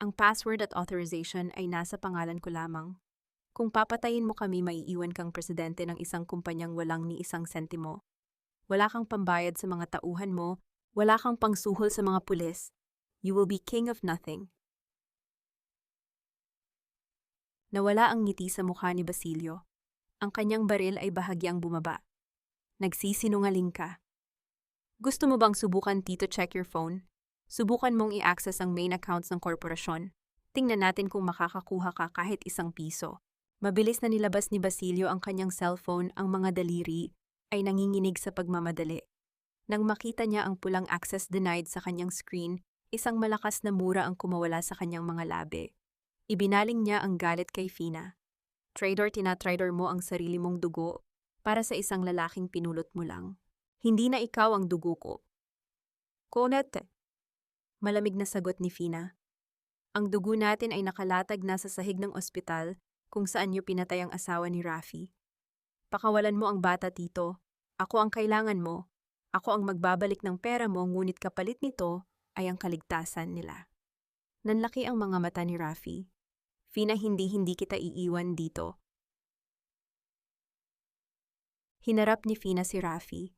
Ang password at authorization ay nasa pangalan ko lamang. Kung papatayin mo kami, maiiwan kang presidente ng isang kumpanyang walang ni isang sentimo. Wala kang pambayad sa mga tauhan mo, wala kang pangsuhol sa mga pulis. You will be king of nothing." Nawala ang ngiti sa mukha ni Basilio. Ang kanyang baril ay bahagyang bumaba. "Nagsisinungaling ka. Gusto mo bang subukan, Tito, check your phone? Subukan mong i-access ang main accounts ng korporasyon. Tingnan natin kung makakakuha ka kahit 1 piso." Mabilis na nilabas ni Basilio ang kanyang cellphone, ang mga daliri ay nanginginig sa pagmamadali. Nang makita niya ang pulang access denied sa kanyang screen, isang malakas na mura ang kumawala sa kanyang mga labi. Ibinaling niya ang galit kay Fina. "Trader, tinatrader mo ang sarili mong dugo para sa isang lalaking pinulot mo lang. Hindi na ikaw ang dugo ko." "Konete," malamig na sagot ni Fina. "Ang dugo natin ay nakalatag na sa sahig ng ospital kung saan niyo pinatay ang asawa ni Rafi. Pakawalan mo ang bata, Tito. Ako ang kailangan mo. Ako ang magbabalik ng pera mo, ngunit kapalit nito ay ang kaligtasan nila." Nanlaki ang mga mata ni Rafi. "Fina, hindi kita iiwan dito." Hinarap ni Fina si Rafi.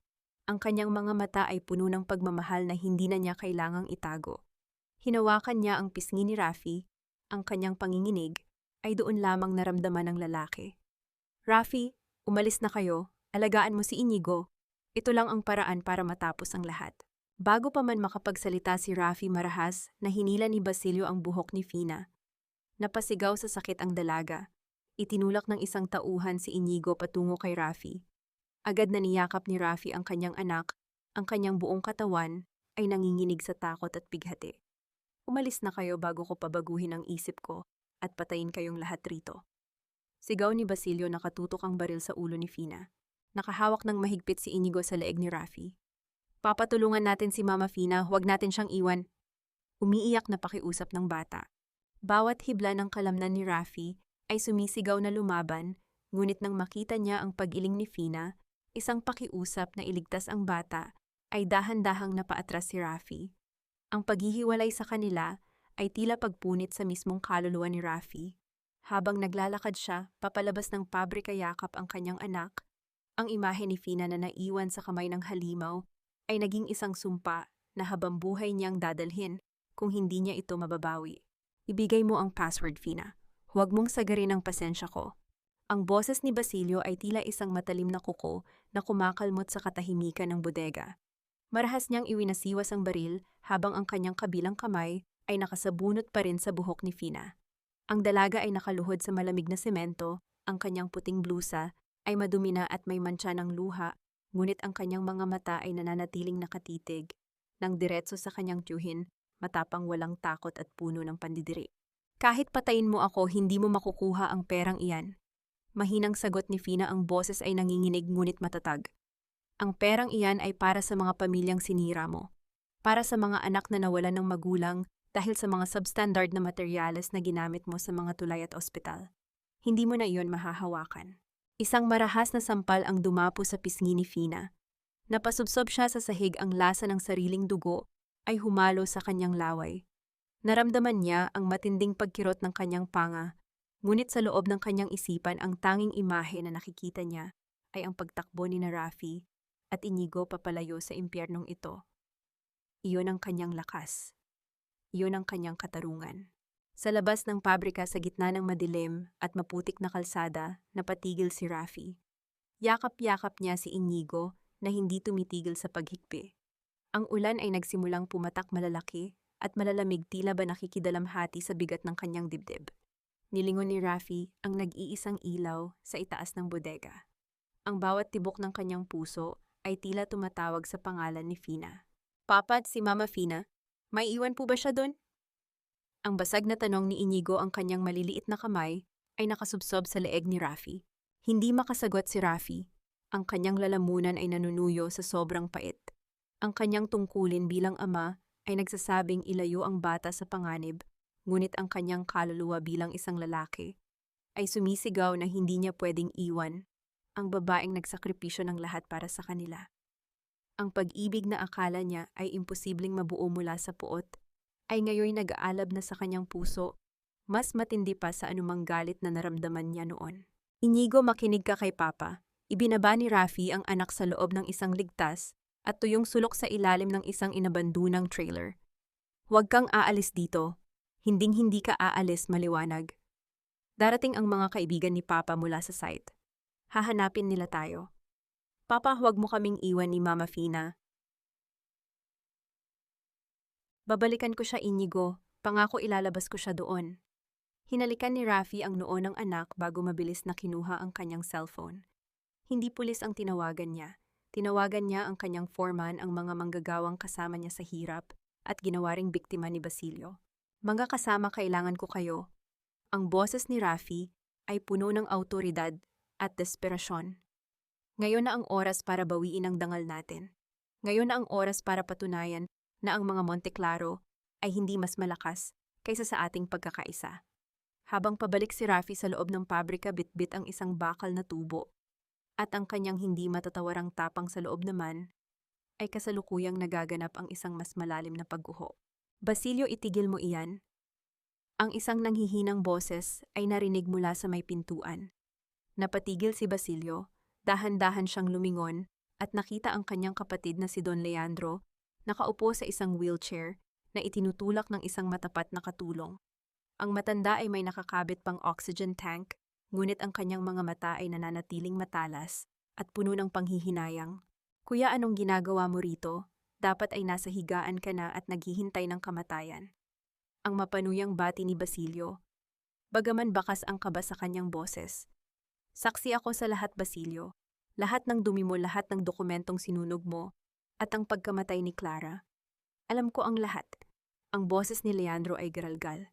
Ang kanyang mga mata ay puno ng pagmamahal na hindi na niya kailangang itago. Hinawakan niya ang pisngi ni Rafi. Ang kanyang panginginig ay doon lamang naramdaman ng lalaki. "Rafi, umalis na kayo. Alagaan mo si Inigo. Ito lang ang paraan para matapos ang lahat." Bago pa man makapagsalita si Rafi, marahas na hinila ni Basilio ang buhok ni Fina. Napasigaw sa sakit ang dalaga. Itinulak ng isang tauhan si Inigo patungo kay Rafi. Agad na niyakap ni Rafi ang kanyang anak. Ang kanyang buong katawan ay nanginginig sa takot at bighati. "Umalis na kayo bago ko pabaguhin ang isip ko at patayin kayong lahat rito." Sigaw ni Basilio, nakatutok ang baril sa ulo ni Fina. Nakahawak ng mahigpit si Inigo sa leeg ni Rafi. "Papatulungan natin si Mama Fina, huwag natin siyang iwan." Umiiyak na pakiusap ng bata. Bawat hibla ng kalamnan ni Rafi ay sumisigaw na lumaban, ngunit nang makita niya ang pag-iling ni Fina, isang pakiusap na iligtas ang bata, ay dahan-dahang napaatras si Rafi. Ang paghihiwalay sa kanila ay tila pagpunit sa mismong kaluluwa ni Rafi. Habang naglalakad siya, papalabas ng pabrika yakap ang kanyang anak, ang imahe ni Fina na naiwan sa kamay ng halimaw ay naging isang sumpa na habang buhay niyang dadalhin kung hindi niya ito mababawi. Ibigay mo ang password, Fina. Huwag mong sagarin ang pasensya ko. Ang boses ni Basilio ay tila isang matalim na kuko na kumakalmot sa katahimikan ng bodega. Marahas niyang iwinasiwas ang baril habang ang kanyang kabilang kamay ay nakasabunot pa rin sa buhok ni Fina. Ang dalaga ay nakaluhod sa malamig na semento, ang kanyang puting blusa ay madumi na at may mantsa ng luha, ngunit ang kanyang mga mata ay nananatiling nakatitig, nang diretso sa kanyang tiyuhin, matapang walang takot at puno ng pandidiri. Kahit patayin mo ako, hindi mo makukuha ang perang iyan. Mahinang sagot ni Fina, ang boses ay nanginginig ngunit matatag. Ang perang iyan ay para sa mga pamilyang sinira mo. Para sa mga anak na nawalan ng magulang dahil sa mga substandard na materyales na ginamit mo sa mga tulay at ospital. Hindi mo na iyon mahahawakan. Isang marahas na sampal ang dumapo sa pisngi ni Fina. Napasubsob siya sa sahig, ang lasa ng sariling dugo ay humalo sa kanyang laway. Naramdaman niya ang matinding pagkirot ng kanyang panga, ngunit sa loob ng kanyang isipan ang tanging imahe na nakikita niya ay ang pagtakbo ni na Rafi at Inigo papalayo sa impyernong ito. Iyon ang kanyang lakas. Iyon ang kanyang katarungan. Sa labas ng pabrika, sa gitna ng madilim at maputik na kalsada, napatigil si Rafi. Yakap-yakap niya si Inigo na hindi tumitigil sa paghikbi. Ang ulan ay nagsimulang pumatak malalaki at malalamig, tila ba nakikidalamhati sa bigat ng kanyang dibdib. Nilingon ni Rafi ang nag-iisang ilaw sa itaas ng bodega. Ang bawat tibok ng kanyang puso ay tila tumatawag sa pangalan ni Fina. Papa, si Mama Fina, may iwan po ba siya doon? Ang basag na tanong ni Inigo, ang kanyang maliliit na kamay ay nakasubsob sa leeg ni Rafi. Hindi makasagot si Rafi. Ang kanyang lalamunan ay nanunuyo sa sobrang pait. Ang kanyang tungkulin bilang ama ay nagsasabing ilayo ang bata sa panganib, ngunit ang kanyang kaluluwa bilang isang lalaki ay sumisigaw na hindi niya pwedeng iwan ang babaeng nagsakripisyo ng lahat para sa kanila. Ang pag-ibig na akala niya ay imposibleng mabuo mula sa puot, ay ngayon nag-aalab na sa kanyang puso, mas matindi pa sa anumang galit na naramdaman niya noon. Inigo, makinig ka kay Papa. Ibinaba ni Rafi ang anak sa loob ng isang ligtas at tuyong sulok sa ilalim ng isang inabandunang trailer. Huwag kang aalis dito. Hinding-hindi ka aalis, maliwanag. Darating ang mga kaibigan ni Papa mula sa site. Hahanapin nila tayo. Papa, huwag mo kaming iwan ni Mama Fina. Babalikan ko siya, Inigo. Pangako ilalabas ko siya doon. Hinalikan ni Rafi ang noo ng anak bago mabilis na kinuha ang kanyang cellphone. Hindi pulis ang tinawagan niya. Tinawagan niya ang kanyang foreman, ang mga manggagawang kasama niya sa hirap at ginawa ring biktima ni Basilio. Mga kasama, kailangan ko kayo. Ang boses ni Rafi ay puno ng awtoridad at desperasyon. Ngayon na ang oras para bawiin ang dangal natin. Ngayon na ang oras para patunayan na ang mga Monteclaro ay hindi mas malakas kaysa sa ating pagkakaisa. Habang pabalik si Rafi sa loob ng pabrika, bitbit ang isang bakal na tubo. At ang kanyang hindi matatawarang tapang sa loob naman ay kasalukuyang nagaganap ang isang mas malalim na pagguho. Basilio, itigil mo iyan. Ang isang nanghihinang boses ay narinig mula sa may pintuan. Napatigil si Basilio. Dahan-dahan siyang lumingon at nakita ang kanyang kapatid na si Don Leandro nakaupo sa isang wheelchair na itinutulak ng isang matapat na katulong. Ang matanda ay may nakakabit pang oxygen tank, ngunit ang kanyang mga mata ay nananatiling matalas at puno ng panghihinayang. Kuya, anong ginagawa mo rito? Dapat ay nasa higaan ka na at naghihintay ng kamatayan. Ang mapanuyang bati ni Basilio. Bagaman bakas ang kaba sa kanyang boses. Saksi ako sa lahat, Basilio. Lahat ng dumi mo, lahat ng dokumentong sinunog mo, at ang pagkamatay ni Clara. Alam ko ang lahat. Ang boses ni Leandro ay garalgal.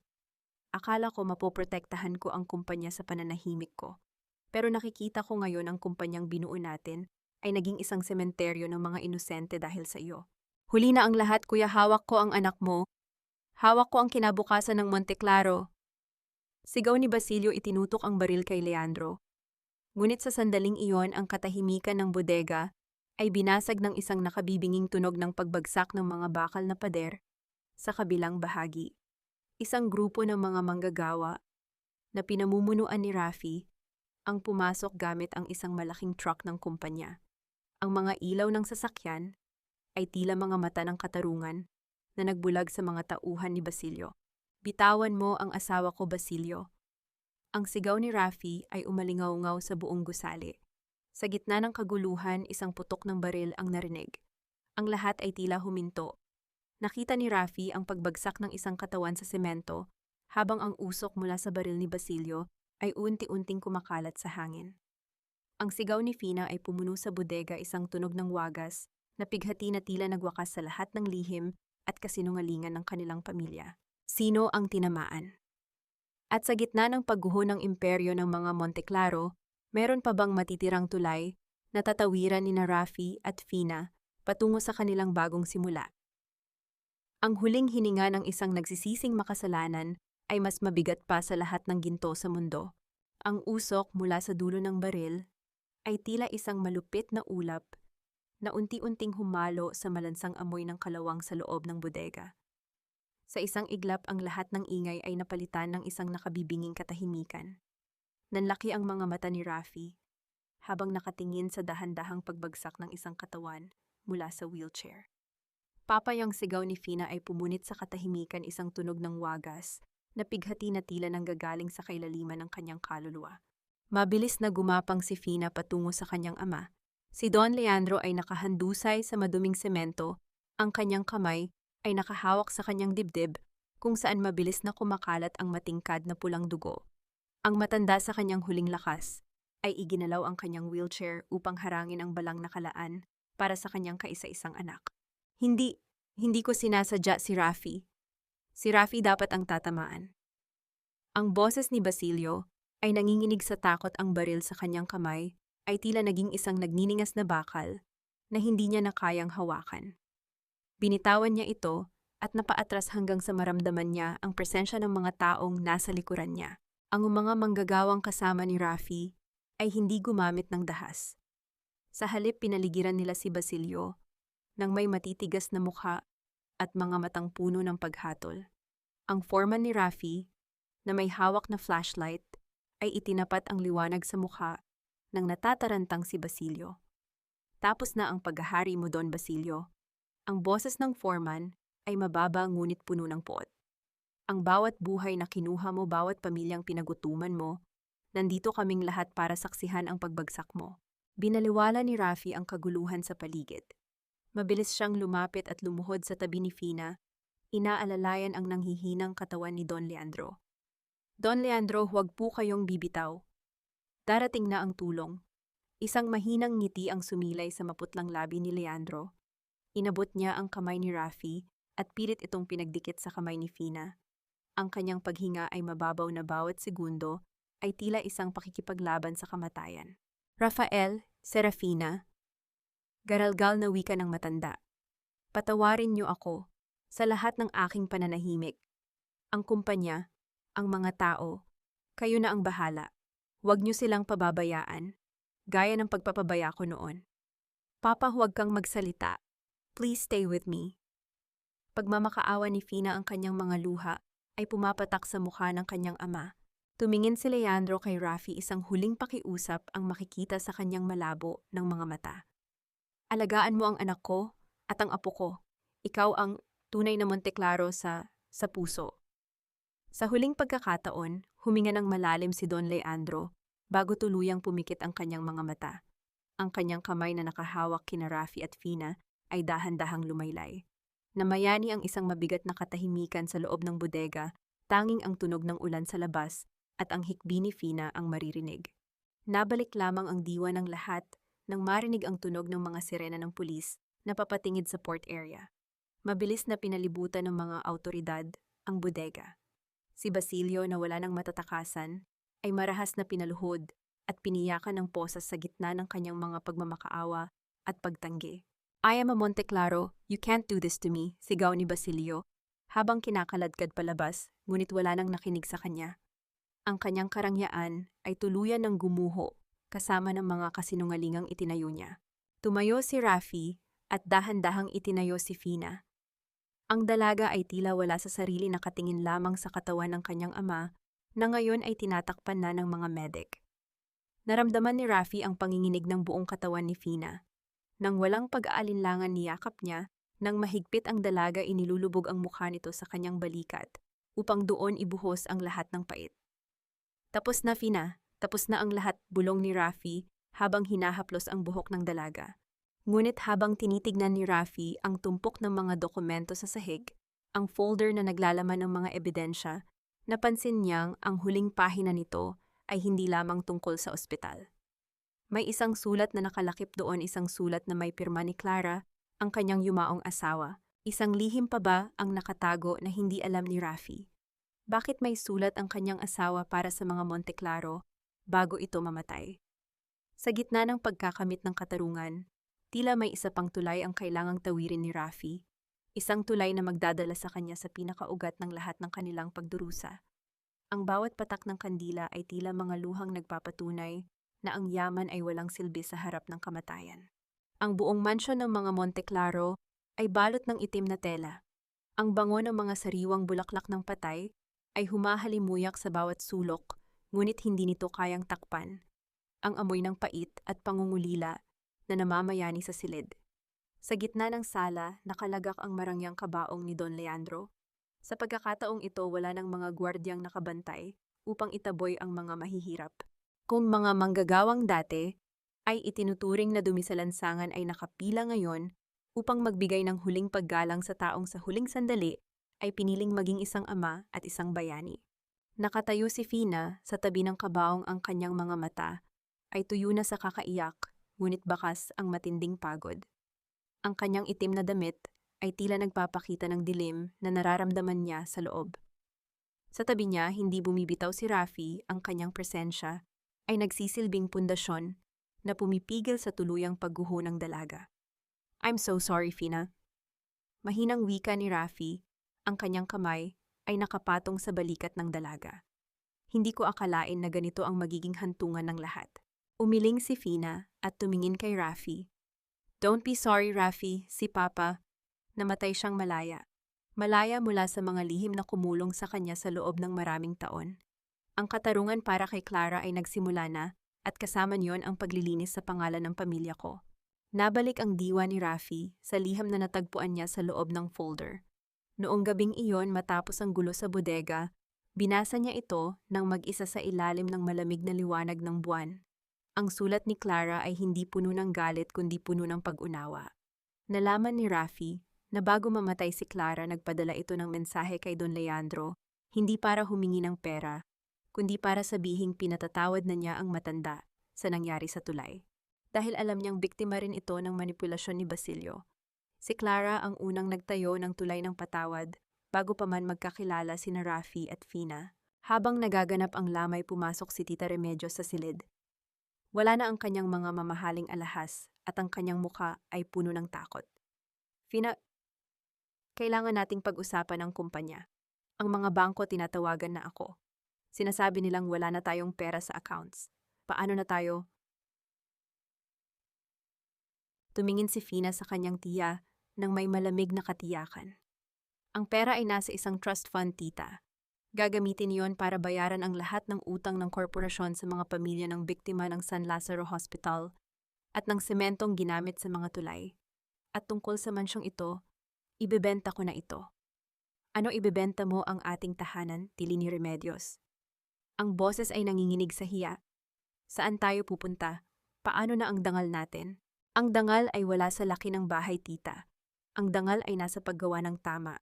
Akala ko mapoprotektahan ko ang kumpanya sa pananahimik ko. Pero nakikita ko ngayon ang kumpanyang binuo natin ay naging isang sementeryo ng mga inosente dahil sa iyo. Huli na ang lahat, kuya, hawak ko ang anak mo. Hawak ko ang kinabukasan ng Monteclaro. Sigaw ni Basilio, itinutok ang baril kay Leandro. Ngunit sa sandaling iyon, ang katahimikan ng bodega ay binasag ng isang nakabibinging tunog ng pagbagsak ng mga bakal na pader sa kabilang bahagi. Isang grupo ng mga manggagawa na pinamumunuan ni Rafi ang pumasok gamit ang isang malaking truck ng kumpanya. Ang mga ilaw ng sasakyan ay tila mga mata ng katarungan na nagbulag sa mga tauhan ni Basilio. Bitawan mo ang asawa ko, Basilio. Ang sigaw ni Rafi ay umalingaw-ngaw sa buong gusali. Sa gitna ng kaguluhan, isang putok ng baril ang narinig. Ang lahat ay tila huminto. Nakita ni Rafi ang pagbagsak ng isang katawan sa semento habang ang usok mula sa baril ni Basilio ay unti-unting kumakalat sa hangin. Ang sigaw ni Fina ay pumuno sa bodega, isang tunog ng wagas na pighati na tila nagwakas sa lahat ng lihim at kasinungalingan ng kanilang pamilya. Sino ang tinamaan? At sa gitna ng pagguho ng imperyo ng mga Monteclaro, meron pa bang matitirang tulay na tatawiran ni Rafi at Fina patungo sa kanilang bagong simula? Ang huling hininga ng isang nagsisising makasalanan ay mas mabigat pa sa lahat ng ginto sa mundo. Ang usok mula sa dulo ng baril ay tila isang malupit na ulap na unti-unting humalo sa malansang amoy ng kalawang sa loob ng bodega. Sa isang iglap, ang lahat ng ingay ay napalitan ng isang nakabibinging katahimikan. Nanlaki ang mga mata ni Rafi habang nakatingin sa dahan-dahang pagbagsak ng isang katawan mula sa wheelchair. Papayang sigaw ni Fina ay pumunit sa katahimikan, isang tunog ng wagas na pighati na tila nanggagaling sa kailaliman ng kanyang kaluluwa. Mabilis na gumapang si Fina patungo sa kanyang ama. Si Don Leandro ay nakahandusay sa maduming semento, ang kanyang kamay ay nakahawak sa kanyang dibdib kung saan mabilis na kumakalat ang matingkad na pulang dugo. Ang matanda sa kanyang huling lakas ay iginalaw ang kanyang wheelchair upang harangin ang balang nakalaan para sa kanyang kaisa-isang anak. Hindi ko sinasadya si Rafi. Si Rafi dapat ang tatamaan. Ang boses ni Basilio ay nanginginig sa takot, ang baril sa kanyang kamay ay tila naging isang nagniningas na bakal na hindi niya na kayang hawakan. Binitawan niya ito at napaatras hanggang sa maramdaman niya ang presensya ng mga taong nasa likuran niya. Ang mga manggagawang kasama ni Rafi ay hindi gumamit ng dahas. Sa halip, pinaligiran nila si Basilio ng may matitigas na mukha at mga matang puno ng paghatol. Ang foreman ni Rafi na may hawak na flashlight ay itinapat ang liwanag sa mukha ng natatarantang si Basilio. Tapos na ang paghahari mo, Don Basilio. Ang boses ng foreman ay mababa ngunit puno ng puot. Ang bawat buhay na kinuha mo, bawat pamilyang pinagutuman mo, nandito kaming lahat para saksihan ang pagbagsak mo. Binaliwala ni Rafi ang kaguluhan sa paligid. Mabilis siyang lumapit at lumuhod sa tabi ni Fina, inaalalayan ang nanghihinang katawan ni Don Leandro. Don Leandro, huwag po kayong bibitaw. Darating na ang tulong. Isang mahinang ngiti ang sumilay sa maputlang labi ni Leandro. Inabot niya ang kamay ni Rafi at pilit itong pinagdikit sa kamay ni Fina. Ang kanyang paghinga ay mababaw na bawat segundo ay tila isang pakikipaglaban sa kamatayan. Rafael, Serafina, garalgal na wika ng matanda. Patawarin niyo ako sa lahat ng aking pananahimik. Ang kumpanya, ang mga tao, kayo na ang bahala. Huwag niyo silang pababayaan, gaya ng pagpapabaya ko noon. Papa, huwag kang magsalita. Please stay with me. Pagmamakaawa ni Fina ang kanyang mga luha ay pumapatak sa mukha ng kanyang ama. Tumingin si Leandro kay Rafi, isang huling pakiusap ang makikita sa kanyang malabo ng mga mata. Alagaan mo ang anak ko at ang apo ko. Ikaw ang tunay na Monteclaro sa puso. Sa huling pagkakataon, huminga ng malalim si Don Leandro bago tuluyang pumikit ang kanyang mga mata. Ang kanyang kamay na nakahawak kina Rafi at Fina ay dahan-dahang lumaylay. Namayani ang isang mabigat na katahimikan sa loob ng bodega, tanging ang tunog ng ulan sa labas at ang hikbi ni Fina ang maririnig. Nabalik lamang ang diwa ng lahat nang marinig ang tunog ng mga sirena ng pulis na papatingid sa port area. Mabilis na pinalibutan ng mga awtoridad ang bodega. Si Basilio, na wala ng matatakasan, ay marahas na pinaluhod at piniyakan ng posas sa gitna ng kanyang mga pagmamakaawa at pagtanggi. I am a Monteclaro, you can't do this to me, sigaw ni Basilio, habang kinakaladkad palabas, ngunit wala nang nakinig sa kanya. Ang kanyang karangyaan ay tuluyan ng gumuho, kasama ng mga kasinungalingang itinayo niya. Tumayo si Rafi at dahan-dahang itinayo si Fina. Ang dalaga ay tila wala sa sarili, nakatingin lamang sa katawan ng kanyang ama na ngayon ay tinatakpan na ng mga medic. Naramdaman ni Rafi ang panginginig ng buong katawan ni Fina. Nang walang pag-aalinlangan niyakap niya, nang mahigpit ang dalaga inilulubog ang mukha nito sa kanyang balikat upang doon ibuhos ang lahat ng pait. Tapos na Fina, tapos na ang lahat, bulong ni Rafi habang hinahaplos ang buhok ng dalaga. Ngunit habang tinitignan ni Rafi ang tumpok ng mga dokumento sa sahig, ang folder na naglalaman ng mga ebidensya, napansin niyang ang huling pahina nito ay hindi lamang tungkol sa ospital. May isang sulat na nakalakip doon, isang sulat na may pirma ni Clara, ang kanyang yumaong asawa. Isang lihim pa ba ang nakatago na hindi alam ni Rafi? Bakit may sulat ang kanyang asawa para sa mga Monteclaro bago ito mamatay? Sa gitna ng pagkakamit ng katarungan, tila may isa pang tulay ang kailangang tawirin ni Rafi, isang tulay na magdadala sa kanya sa pinakaugat ng lahat ng kanilang pagdurusa. Ang bawat patak ng kandila ay tila mga luhang nagpapatunay na ang yaman ay walang silbi sa harap ng kamatayan. Ang buong mansyon ng mga Monteclaro ay balot ng itim na tela. Ang bango ng mga sariwang bulaklak ng patay ay humahalimuyak sa bawat sulok, ngunit hindi nito kayang takpan ang amoy ng pait at pangungulila na namamayani sa silid. Sa gitna ng sala, nakalagak ang marangyang kabaong ni Don Leandro. Sa pagkakataong ito, wala ng mga gwardyang nakabantay upang itaboy ang mga mahihirap. Kung mga manggagawang dati ay itinuturing na dumi sa lansangan ay nakapila ngayon upang magbigay ng huling paggalang sa taong sa huling sandali ay piniling maging isang ama at isang bayani. Nakatayo si Fina sa tabi ng kabaong, ang kanyang mga mata ay tuyo na sa kakaiyak, ngunit bakas ang matinding pagod. Ang kanyang itim na damit ay tila nagpapakita ng dilim na nararamdaman niya sa loob. Sa tabi niya, hindi bumibitaw si Rafi, ang kanyang presensya ay nagsisilbing pundasyon na pumipigil sa tuluyang pagguho ng dalaga. I'm so sorry, Fina. Mahinang wika ni Rafi, ang kanyang kamay ay nakapatong sa balikat ng dalaga. Hindi ko akalain na ganito ang magiging hantungan ng lahat. Umiling si Fina at tumingin kay Rafi. Don't be sorry, Rafi, si Papa. Namatay siyang malaya. Malaya mula sa mga lihim na kumulong sa kanya sa loob ng maraming taon. Ang katarungan para kay Clara ay nagsimula na at kasama niyon ang paglilinis sa pangalan ng pamilya ko. Nabalik ang diwa ni Rafi sa liham na natagpuan niya sa loob ng folder. Noong gabing iyon, matapos ang gulo sa bodega, binasa niya ito nang mag-isa sa ilalim ng malamig na liwanag ng buwan. Ang sulat ni Clara ay hindi puno ng galit kundi puno ng pag-unawa. Nalaman ni Rafi na bago mamatay si Clara, nagpadala ito ng mensahe kay Don Leandro, hindi para humingi ng pera, kundi para sabihing pinatatawad na niya ang matanda sa nangyari sa tulay. Dahil alam niyang biktima rin ito ng manipulasyon ni Basilio. Si Clara ang unang nagtayo ng tulay ng patawad bago pa man magkakilala sina Rafi at Fina. Habang nagaganap ang lamay, pumasok si Tita Remedios sa silid. Wala na ang kanyang mga mamahaling alahas at ang kanyang mukha ay puno ng takot. Fina, kailangan nating pag-usapan ang kumpanya. Ang mga bangko tinatawagan na ako. Sinasabi nilang wala na tayong pera sa accounts. Paano na tayo? Tumingin si Fina sa kanyang tiya nang may malamig na katiyakan. Ang pera ay nasa isang trust fund, tita. Gagamitin iyon para bayaran ang lahat ng utang ng korporasyon sa mga pamilya ng biktima ng San Lazaro Hospital at ng sementong ginamit sa mga tulay. At tungkol sa mansyong ito, ibebenta ko na ito. Ano ibebenta mo? Ang ating tahanan, tili ni Remedios. Ang boses ay nanginginig sa hiya. Saan tayo pupunta? Paano na ang dangal natin? Ang dangal ay wala sa laki ng bahay, tita. Ang dangal ay nasa paggawa ng tama.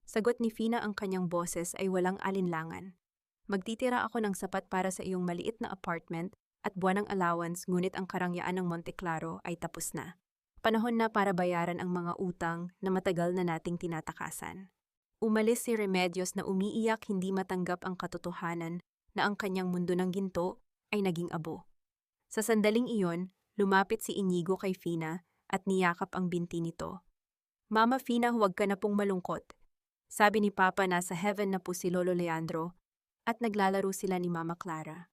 Sagot ni Fina, ang kanyang boses ay walang alinlangan. Magtitira ako ng sapat para sa iyong maliit na apartment at buwanang allowance, ngunit ang karangyaan ng Monteclaro ay tapos na. Panahon na para bayaran ang mga utang na matagal na nating tinatakasan. Umalis si Remedios na umiiyak, hindi matanggap ang katotohanan na ang kanyang mundo ng ginto ay naging abo. Sa sandaling iyon, lumapit si Inigo kay Fina at niyakap ang binti nito. Mama Fina, huwag ka na pong malungkot. Sabi ni Papa, nasa heaven na po si Lolo Leandro at naglalaro sila ni Mama Clara.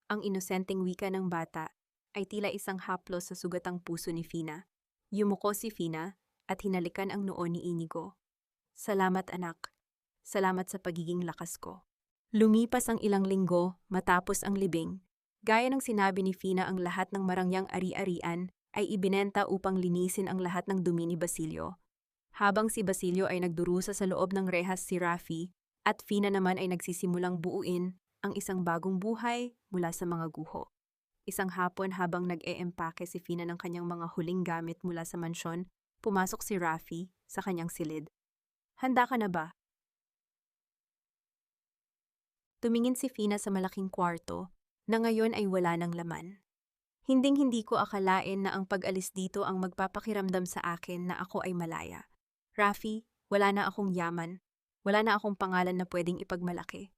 Ang inosenteng wika ng bata ay tila isang haplos sa sugatang puso ni Fina. Yumuko si Fina at hinalikan ang noo ni Inigo. Salamat, anak. Salamat sa pagiging lakas ko. Lumipas ang ilang linggo matapos ang libing. Gaya ng sinabi ni Fina, ang lahat ng marangyang ari-arian ay ibinenta upang linisin ang lahat ng dumi ni Basilio. Habang si Basilio ay nagdurusa sa loob ng rehas, si Rafi at Fina naman ay nagsisimulang buuin ang isang bagong buhay mula sa mga guho. Isang hapon habang nag-eempake si Fina ng kanyang mga huling gamit mula sa mansyon, pumasok si Rafi sa kanyang silid. Handa ka na ba? Tumingin si Fina sa malaking kwarto na ngayon ay wala ng laman. Hinding-hindi ko akalain na ang pag-alis dito ang magpapakiramdam sa akin na ako ay malaya. Rafi, wala na akong yaman. Wala na akong pangalan na pwedeng ipagmalaki.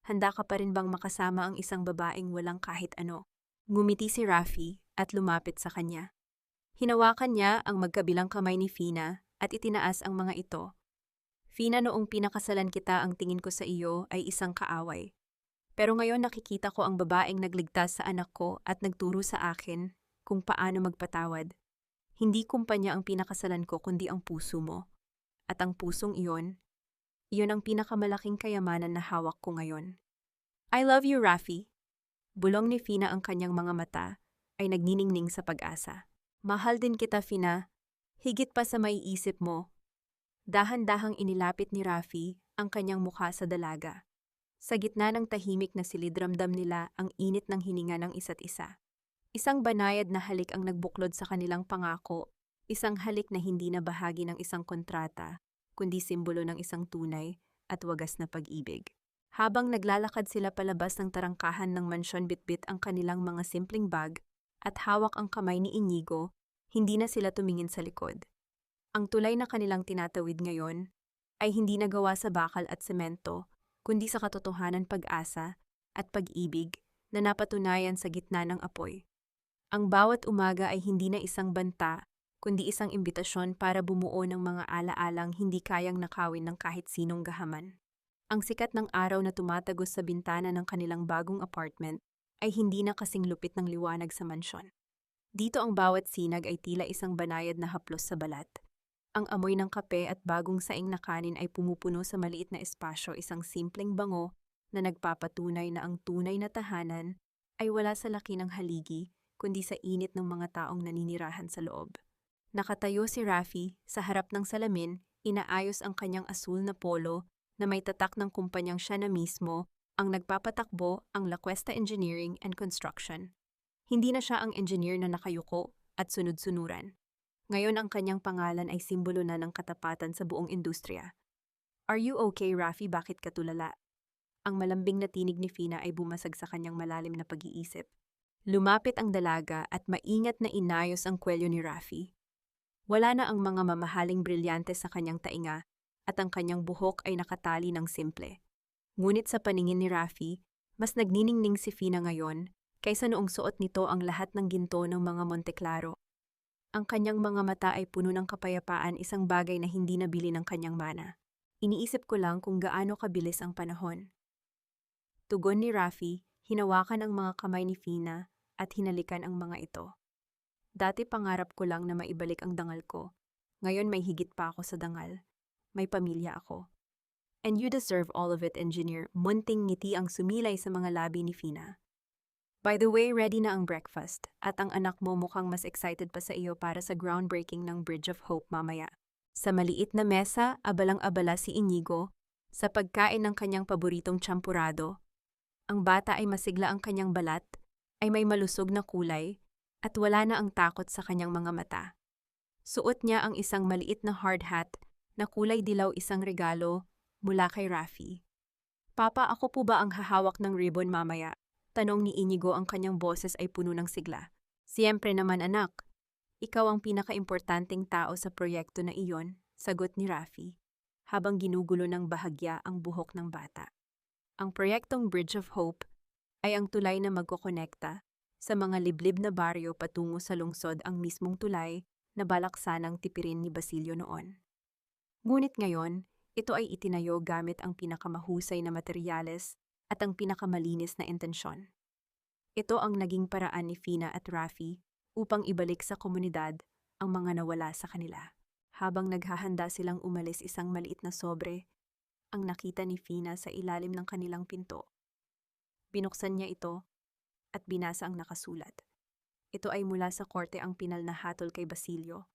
Handa ka pa rin bang makasama ang isang babaeng walang kahit ano? Ngumiti si Rafi at lumapit sa kanya. Hinawakan niya ang magkabilang kamay ni Fina at itinaas ang mga ito. Fina, noong pinakasalan kita, ang tingin ko sa iyo ay isang kaaway. Pero ngayon nakikita ko ang babaeng nagligtas sa anak ko at nagturo sa akin kung paano magpatawad. Hindi kumpanya ang pinakasalan ko kundi ang puso mo. At ang pusong iyon ang pinakamalaking kayamanan na hawak ko ngayon. I love you, Rafi. Bulong ni Fina, ang kanyang mga mata ay nagniningning sa pag-asa. Mahal din kita, Fina. Higit pa sa maiisip mo. Dahan-dahang inilapit ni Rafi ang kanyang mukha sa dalaga. Sa gitna ng tahimik na silid, ramdam nila ang init ng hininga ng isa't isa. Isang banayad na halik ang nagbuklod sa kanilang pangako, isang halik na hindi na bahagi ng isang kontrata, kundi simbolo ng isang tunay at wagas na pag-ibig. Habang naglalakad sila palabas ng tarangkahan ng mansyon, bitbit ang kanilang mga simpleng bag at hawak ang kamay ni Inigo, hindi na sila tumingin sa likod. Ang tulay na kanilang tinatawid ngayon ay hindi nagawa sa bakal at semento, kundi sa katotohanan, pag-asa at pag-ibig na napatunayan sa gitna ng apoy. Ang bawat umaga ay hindi na isang banta, kundi isang imbitasyon para bumuo ng mga alaalang hindi kayang nakawin ng kahit sinong gahaman. Ang sikat ng araw na tumatagos sa bintana ng kanilang bagong apartment ay hindi na kasing lupit ng liwanag sa mansyon. Dito ang bawat sinag ay tila isang banayad na haplos sa balat. Ang amoy ng kape at bagong saing na kanin ay pumupuno sa maliit na espasyo, isang simpleng bango na nagpapatunay na ang tunay na tahanan ay wala sa laki ng haligi, kundi sa init ng mga taong naninirahan sa loob. Nakatayo si Rafi sa harap ng salamin, inaayos ang kanyang asul na polo na may tatak ng kumpanyang siya na mismo ang nagpapatakbo, ang La Cuesta Engineering and Construction. Hindi na siya ang engineer na nakayuko at sunod-sunuran. Ngayon ang kanyang pangalan ay simbolo na ng katapatan sa buong industriya. Are you okay, Rafi? Bakit ka tulala? Ang malambing na tinig ni Fina ay bumasag sa kanyang malalim na pag-iisip. Lumapit ang dalaga at maingat na inayos ang kwelyo ni Rafi. Wala na ang mga mamahaling brilyante sa kanyang tainga at ang kanyang buhok ay nakatali ng simple. Ngunit sa paningin ni Rafi, mas nagniningning si Fina ngayon kaysa noong suot nito ang lahat ng ginto ng mga Monteclaro. Ang kanyang mga mata ay puno ng kapayapaan, isang bagay na hindi nabili ng kanyang mana. Iniisip ko lang kung gaano kabilis ang panahon. Tugon ni Rafi, hinawakan ang mga kamay ni Fina at hinalikan ang mga ito. Dati pangarap ko lang na maibalik ang dangal ko. Ngayon may higit pa ako sa dangal. May pamilya ako. And you deserve all of it, engineer. Munting ngiti ang sumilay sa mga labi ni Fina. By the way, ready na ang breakfast at ang anak mo mukhang mas excited pa sa iyo para sa groundbreaking ng Bridge of Hope mamaya. Sa maliit na mesa, abalang-abala si Inigo sa pagkain ng kanyang paboritong champurado. Ang bata ay masigla, ang kanyang balat ay may malusog na kulay at wala na ang takot sa kanyang mga mata. Suot niya ang isang maliit na hard hat na kulay dilaw, isang regalo mula kay Rafi. Papa, ako po ba ang hahawak ng ribbon mamaya? Tanong ni Inigo, ang kanyang boses ay puno ng sigla. Siyempre naman, anak. Ikaw ang pinakaimportanteng tao sa proyekto na iyon, sagot ni Rafi, habang ginugulo ng bahagya ang buhok ng bata. Ang proyektong Bridge of Hope ay ang tulay na magkokonekta sa mga liblib na baryo patungo sa lungsod, ang mismong tulay na balak sanang tipirin ni Basilio noon. Ngunit ngayon, ito ay itinayo gamit ang pinakamahusay na materyales at ang pinakamalinis na intensyon. Ito ang naging paraan ni Fina at Rafi upang ibalik sa komunidad ang mga nawala sa kanila. Habang naghahanda silang umalis, isang maliit na sobre ang nakita ni Fina sa ilalim ng kanilang pinto. Binuksan niya ito at binasa ang nakasulat. Ito ay mula sa korte ang pinal na hatol kay Basilio.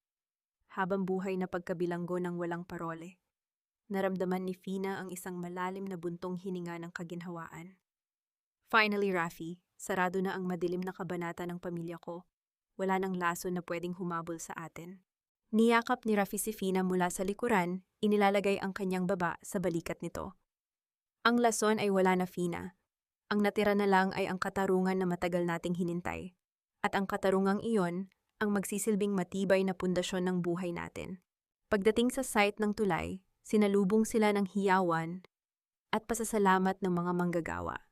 Habang buhay na pagkabilanggo ng walang parole. Naramdaman ni Fina ang isang malalim na buntong hininga ng kaginhawaan. Finally, Rafi, sarado na ang madilim na kabanata ng pamilya ko. Wala nang laso na pwedeng humabol sa atin. Niyakap ni Rafi si Fina mula sa likuran, inilalagay ang kanyang baba sa balikat nito. Ang lason ay wala na, Fina. Ang natira na lang ay ang katarungan na matagal nating hinintay. At ang katarungang iyon, ang magsisilbing matibay na pundasyon ng buhay natin. Pagdating sa site ng tulay, sinalubong sila ng hiyawan at pasasalamat ng mga manggagawa.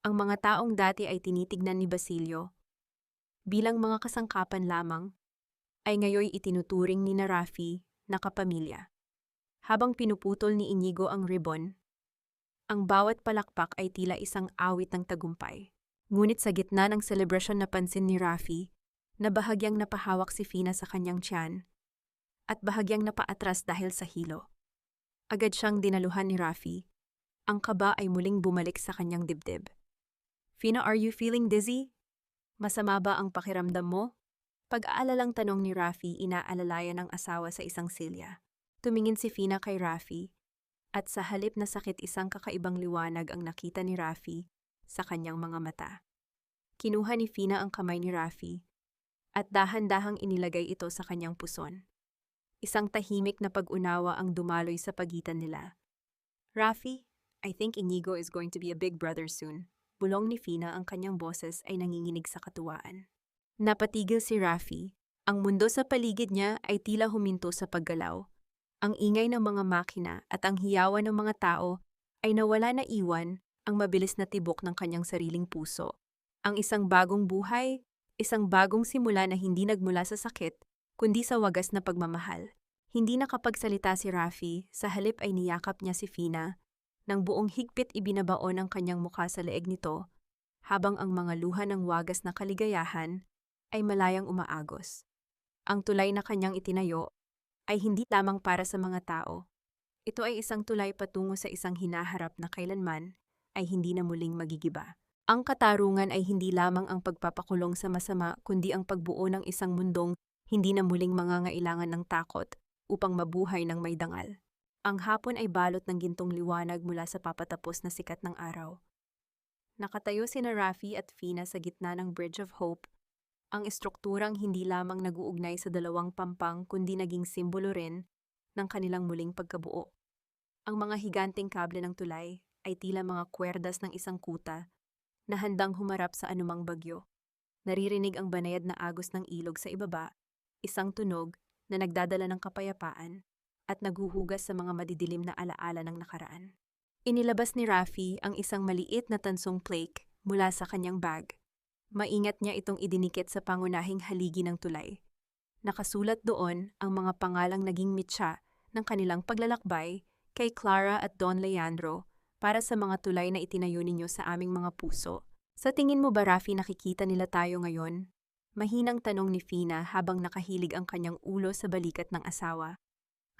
Ang mga taong dati ay tinitignan ni Basilio bilang mga kasangkapan lamang, ay ngayoy itinuturing ni Rafi na kapamilya. Habang pinuputol ni Inigo ang ribbon, ang bawat palakpak ay tila isang awit ng tagumpay. Ngunit sa gitna ng selebrasyon napansin ni Rafi na bahagyang napahawak si Fina sa kanyang tiyan at bahagyang napaatras dahil sa hilo. Agad siyang dinaluhan ni Rafi. Ang kaba ay muling bumalik sa kanyang dibdib. Fina, are you feeling dizzy? Masama ba ang pakiramdam mo? Pag-aalalang tanong ni Rafi, inaalalayan ng asawa sa isang silya. Tumingin si Fina kay Rafi at sa halip na sakit isang kakaibang liwanag ang nakita ni Rafi sa kanyang mga mata. Kinuha ni Fina ang kamay ni Rafi at dahan-dahang inilagay ito sa kanyang puson. Isang tahimik na pag-unawa ang dumaloy sa pagitan nila. Rafi, I think Inigo is going to be a big brother soon. Bulong ni Fina, ang kanyang boses ay nanginginig sa katuwaan. Napatigil si Rafi. Ang mundo sa paligid niya ay tila huminto sa paggalaw. Ang ingay ng mga makina at ang hiyawan ng mga tao ay nawala na iwan ang mabilis na tibok ng kanyang sariling puso. Ang isang bagong buhay, isang bagong simula na hindi nagmula sa sakit, kundi sa wagas na pagmamahal. Hindi nakapagsalita si Rafi, sa halip ay niyakap niya si Fina, nang buong higpit ibinabaon ang kanyang mukha sa leeg nito, habang ang mga luha ng wagas na kaligayahan ay malayang umaagos. Ang tulay na kanyang itinayo ay hindi lamang para sa mga tao. Ito ay isang tulay patungo sa isang hinaharap na kailanman ay hindi na muling magigiba. Ang katarungan ay hindi lamang ang pagpapakulong sa masama, kundi ang pagbuo ng isang mundong hindi na muling mangangailangan ng takot upang mabuhay ng may dangal. Ang hapon ay balot ng gintong liwanag mula sa papatapos na sikat ng araw. Nakatayo sina Rafi at Fina sa gitna ng Bridge of Hope, ang estrukturang hindi lamang naguugnay sa dalawang pampang kundi naging simbolo rin ng kanilang muling pagkabuo. Ang mga higanteng kable ng tulay ay tila mga kwerdas ng isang kuta na handang humarap sa anumang bagyo. Naririnig ang banayad na agos ng ilog sa ibaba, isang tunog na nagdadala ng kapayapaan at naguhugas sa mga madidilim na alaala ng nakaraan. Inilabas ni Rafi ang isang maliit na tansong plaque mula sa kanyang bag. Maingat niya itong idinikit sa pangunahing haligi ng tulay. Nakasulat doon ang mga pangalang naging mitya ng kanilang paglalakbay kay Clara at Don Leandro para sa mga tulay na itinayo ninyo sa aming mga puso. Sa tingin mo ba, Rafi, nakikita nila tayo ngayon? Mahinang tanong ni Fina habang nakahilig ang kanyang ulo sa balikat ng asawa.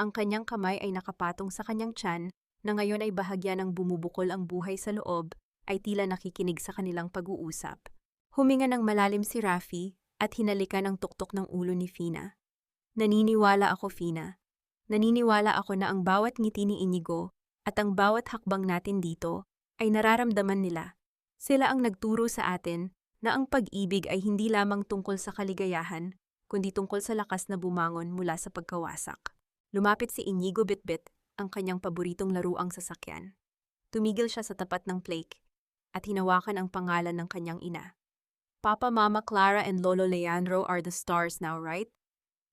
Ang kanyang kamay ay nakapatong sa kanyang tiyan na ngayon ay bahagya ng bumubukol ang buhay sa loob ay tila nakikinig sa kanilang pag-uusap. Huminga ng malalim si Rafi at hinalikan ang tuktok ng ulo ni Fina. Naniniwala ako, Fina. Naniniwala ako na ang bawat ngiti ni Inigo at ang bawat hakbang natin dito ay nararamdaman nila. Sila ang nagturo sa atin na ang pag-ibig ay hindi lamang tungkol sa kaligayahan, kundi tungkol sa lakas na bumangon mula sa pagkawasak. Lumapit si Inigo bitbit, ang kanyang paboritong laruang sasakyan. Tumigil siya sa tapat ng plaque at hinawakan ang pangalan ng kanyang ina. Papa, Mama Clara and Lolo Leandro are the stars now, right?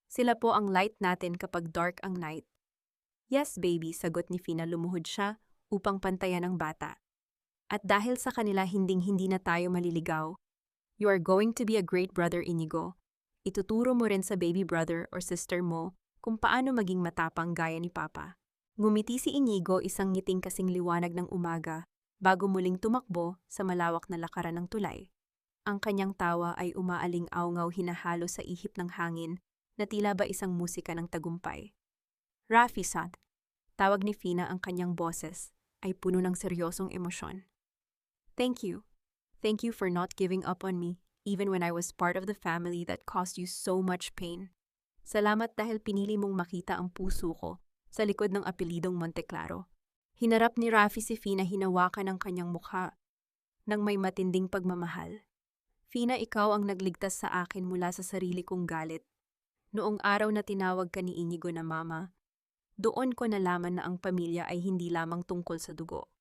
Sila po ang light natin kapag dark ang night. Yes, baby, sagot ni Fina. Lumuhod siya upang pantayan ang bata. At dahil sa kanila hinding-hindi na tayo maliligaw, you are going to be a great brother, Inigo. Ituturo mo rin sa baby brother or sister mo kung paano maging matapang gaya ni Papa. Ngumiti si Inigo, isang ngiting kasing liwanag ng umaga, bago muling tumakbo sa malawak na lakaran ng tulay. Ang kanyang tawa ay umaaling-awngaw, hinahalo sa ihip ng hangin na tila ba isang musika ng tagumpay. Rafi, son, Tawag ni Fina ang kanyang boses ay puno ng seryosong emosyon. Thank you. Thank you for not giving up on me, even when I was part of the family that caused you so much pain. Salamat dahil pinili mong makita ang puso ko sa likod ng apelidong Monteclaro. Hinarap ni Rafi si Fina, hinawakan ang kanyang mukha nang may matinding pagmamahal. Fina, ikaw ang nagligtas sa akin mula sa sarili kong galit. Noong araw na tinawag ka ni Inigo na mama, doon ko nalaman na ang pamilya ay hindi lamang tungkol sa dugo.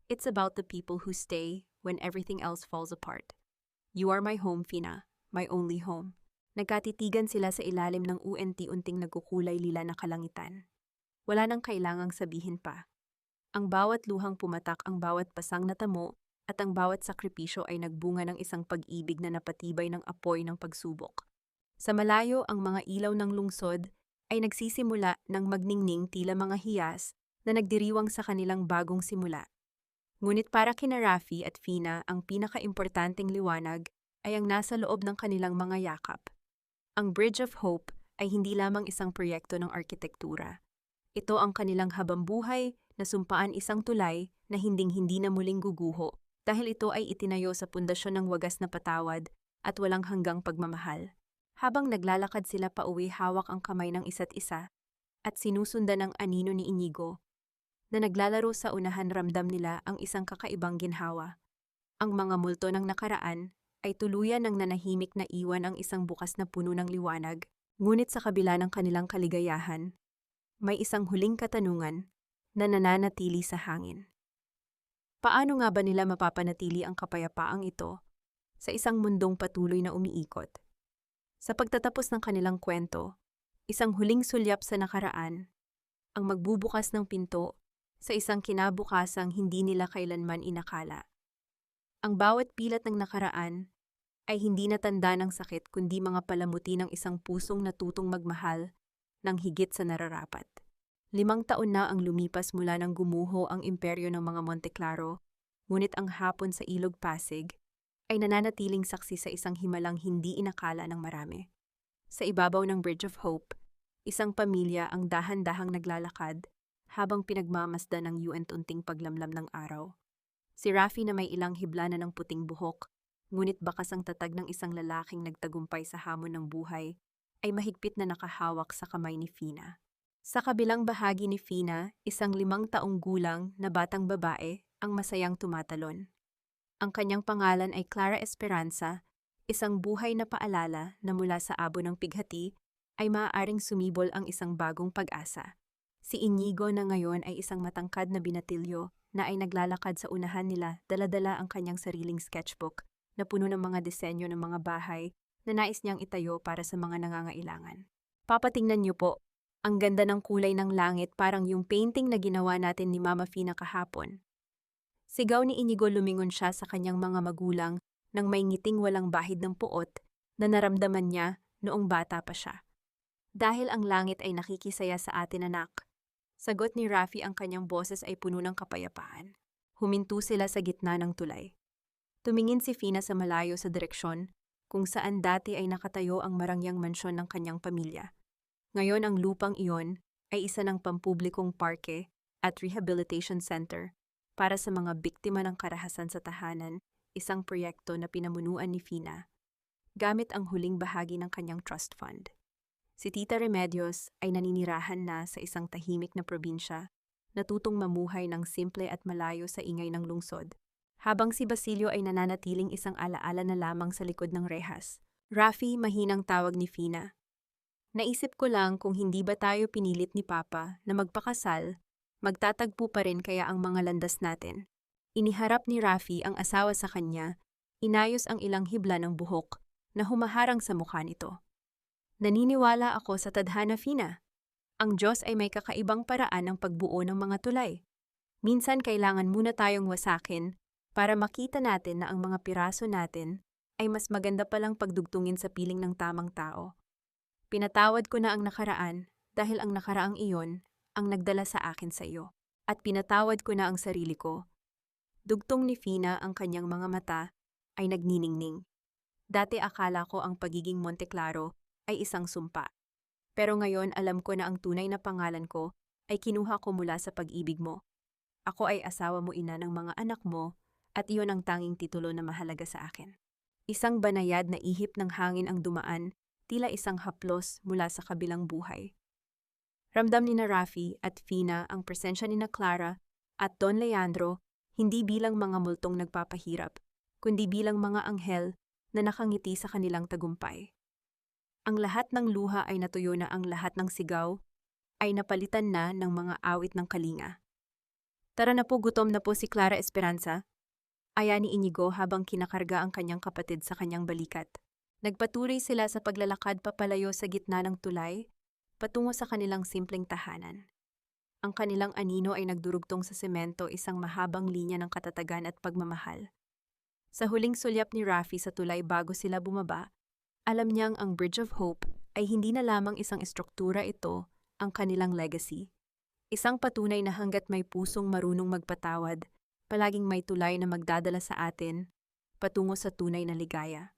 It's about the people who stay when everything else falls apart. You are my home, Fina. My only home. Nagkatitigan sila sa ilalim ng unti-unting nagkukulay lila na kalangitan. Wala nang kailangang sabihin pa. Ang bawat luhang pumatak, ang bawat pasang natamo, at ang bawat sakripisyo ay nagbunga ng isang pag-ibig na napatibay ng apoy ng pagsubok. Sa malayo, ang mga ilaw ng lungsod ay nagsisimula ng magningning tila mga hiyas na nagdiriwang sa kanilang bagong simula. Ngunit para kina Rafi at Fina, ang pinaka-importanting liwanag ay ang nasa loob ng kanilang mga yakap. Ang Bridge of Hope ay hindi lamang isang proyekto ng arkitektura. Ito ang kanilang habambuhay na sumpaan, isang tulay na hinding-hindi na muling guguho dahil ito ay itinayo sa pundasyon ng wagas na patawad at walang hanggang pagmamahal. Habang naglalakad sila pauwi, hawak ang kamay ng isa't isa at sinusundan ng anino ni Inigo na naglalaro sa unahan, ramdam nila ang isang kakaibang ginhawa. Ang mga multo ng nakaraan ay tuluyan ng nanahimik na iwan ang isang bukas na puno ng liwanag, ngunit sa kabila ng kanilang kaligayahan, may isang huling katanungan na nananatili sa hangin. Paano nga ba nila mapapanatili ang kapayapaang ito sa isang mundong patuloy na umiikot? Sa pagtatapos ng kanilang kwento, isang huling sulyap sa nakaraan, ang magbubukas ng pinto sa isang kinabukasang hindi nila kailanman inakala. Ang bawat pilat ng nakaraan ay hindi na tanda ng sakit kundi mga palamuti ng isang pusong natutong magmahal ng higit sa nararapat. 5 taon na ang lumipas mula nang gumuho ang imperyo ng mga Monteclaro, ngunit ang hapon sa Ilog Pasig ay nananatiling saksi sa isang himalang hindi inakala ng marami. Sa ibabaw ng Bridge of Hope, isang pamilya ang dahan-dahang naglalakad habang pinagmamasdan ng unti-unting paglamlam ng araw. Si Rafi na may ilang hibla na ng puting buhok, ngunit bakas ang tatag ng isang lalaking nagtagumpay sa hamon ng buhay, ay mahigpit na nakahawak sa kamay ni Fina. Sa kabilang bahagi ni Fina, isang 5 taong gulang na batang babae ang masayang tumatalon. Ang kanyang pangalan ay Clara Esperanza, isang buhay na paalala na mula sa abo ng pighati ay maaaring sumibol ang isang bagong pag-asa. Si Inigo na ngayon ay isang matangkad na binatilyo na ay naglalakad sa unahan nila, dala-dala ang kanyang sariling sketchbook na puno ng mga disenyo ng mga bahay na nais niyang itayo para sa mga nangangailangan. Papatingnan niyo po, ang ganda ng kulay ng langit, parang yung painting na ginawa natin ni Mama Fina kahapon. Sigaw ni Inigo, lumingon siya sa kanyang mga magulang nang may ngiting walang bahid ng puot na naramdaman niya noong bata pa siya. Dahil ang langit ay nakikisaya sa atin, anak. Sagot ni Rafi, ang kanyang boses ay puno ng kapayapaan. Huminto sila sa gitna ng tulay. Tumingin si Fina sa malayo sa direksyon kung saan dati ay nakatayo ang marangyang mansyon ng kanyang pamilya. Ngayon ang lupang iyon ay isa ng pampublikong parke at rehabilitation center para sa mga biktima ng karahasan sa tahanan, isang proyekto na pinamunuan ni Fina gamit ang huling bahagi ng kanyang trust fund. Si Tita Remedios ay naninirahan na sa isang tahimik na probinsya, natutong mamuhay ng simple at malayo sa ingay ng lungsod, habang si Basilio ay nananatiling isang alaala na lamang sa likod ng rehas. Rafi, mahinang tawag ni Fina. Naisip ko lang, kung hindi ba tayo pinilit ni Papa na magpakasal, magtatagpo pa rin kaya ang mga landas natin. Iniharap ni Rafi ang asawa sa kanya, inayos ang ilang hibla ng buhok na humaharang sa mukha nito. Naniniwala ako sa tadhana, Fina. Ang Diyos ay may kakaibang paraan ng pagbuo ng mga tulay. Minsan kailangan muna tayong wasakin para makita natin na ang mga piraso natin ay mas maganda palang pagdugtungin sa piling ng tamang tao. Pinatawad ko na ang nakaraan dahil ang nakaraang iyon ang nagdala sa akin sa iyo. At pinatawad ko na ang sarili ko. Dugtong ni Fina, ang kanyang mga mata ay nagniningning. Dati akala ko ang pagiging Monteclaro ay isang sumpa. Pero ngayon alam ko na ang tunay na pangalan ko ay kinuha ko mula sa pag-ibig mo. Ako ay asawa mo, ina ng mga anak mo, at iyon ang tanging titulo na mahalaga sa akin. Isang banayad na ihip ng hangin ang dumaan, tila isang haplos mula sa kabilang buhay. Ramdam ni na Rafi at Fina ang presensya ni na Clara at Don Leandro hindi bilang mga multong nagpapahirap, kundi bilang mga anghel na nakangiti sa kanilang tagumpay. Ang lahat ng luha ay natuyo na, ang lahat ng sigaw ay napalitan na ng mga awit ng kalinga. Tara na po, gutom na po si Clara Esperanza, aya ni Inigo habang kinakarga ang kanyang kapatid sa kanyang balikat. Nagpatuloy sila sa paglalakad papalayo sa gitna ng tulay, patungo sa kanilang simpleng tahanan. Ang kanilang anino ay nagdurugtong sa semento, isang mahabang linya ng katatagan at pagmamahal. Sa huling sulyap ni Rafi sa tulay bago sila bumaba, alam niyang ang Bridge of Hope ay hindi na lamang isang estruktura, ito ang kanilang legacy. Isang patunay na hanggat may pusong marunong magpatawad, palaging may tulay na magdadala sa atin patungo sa tunay na ligaya.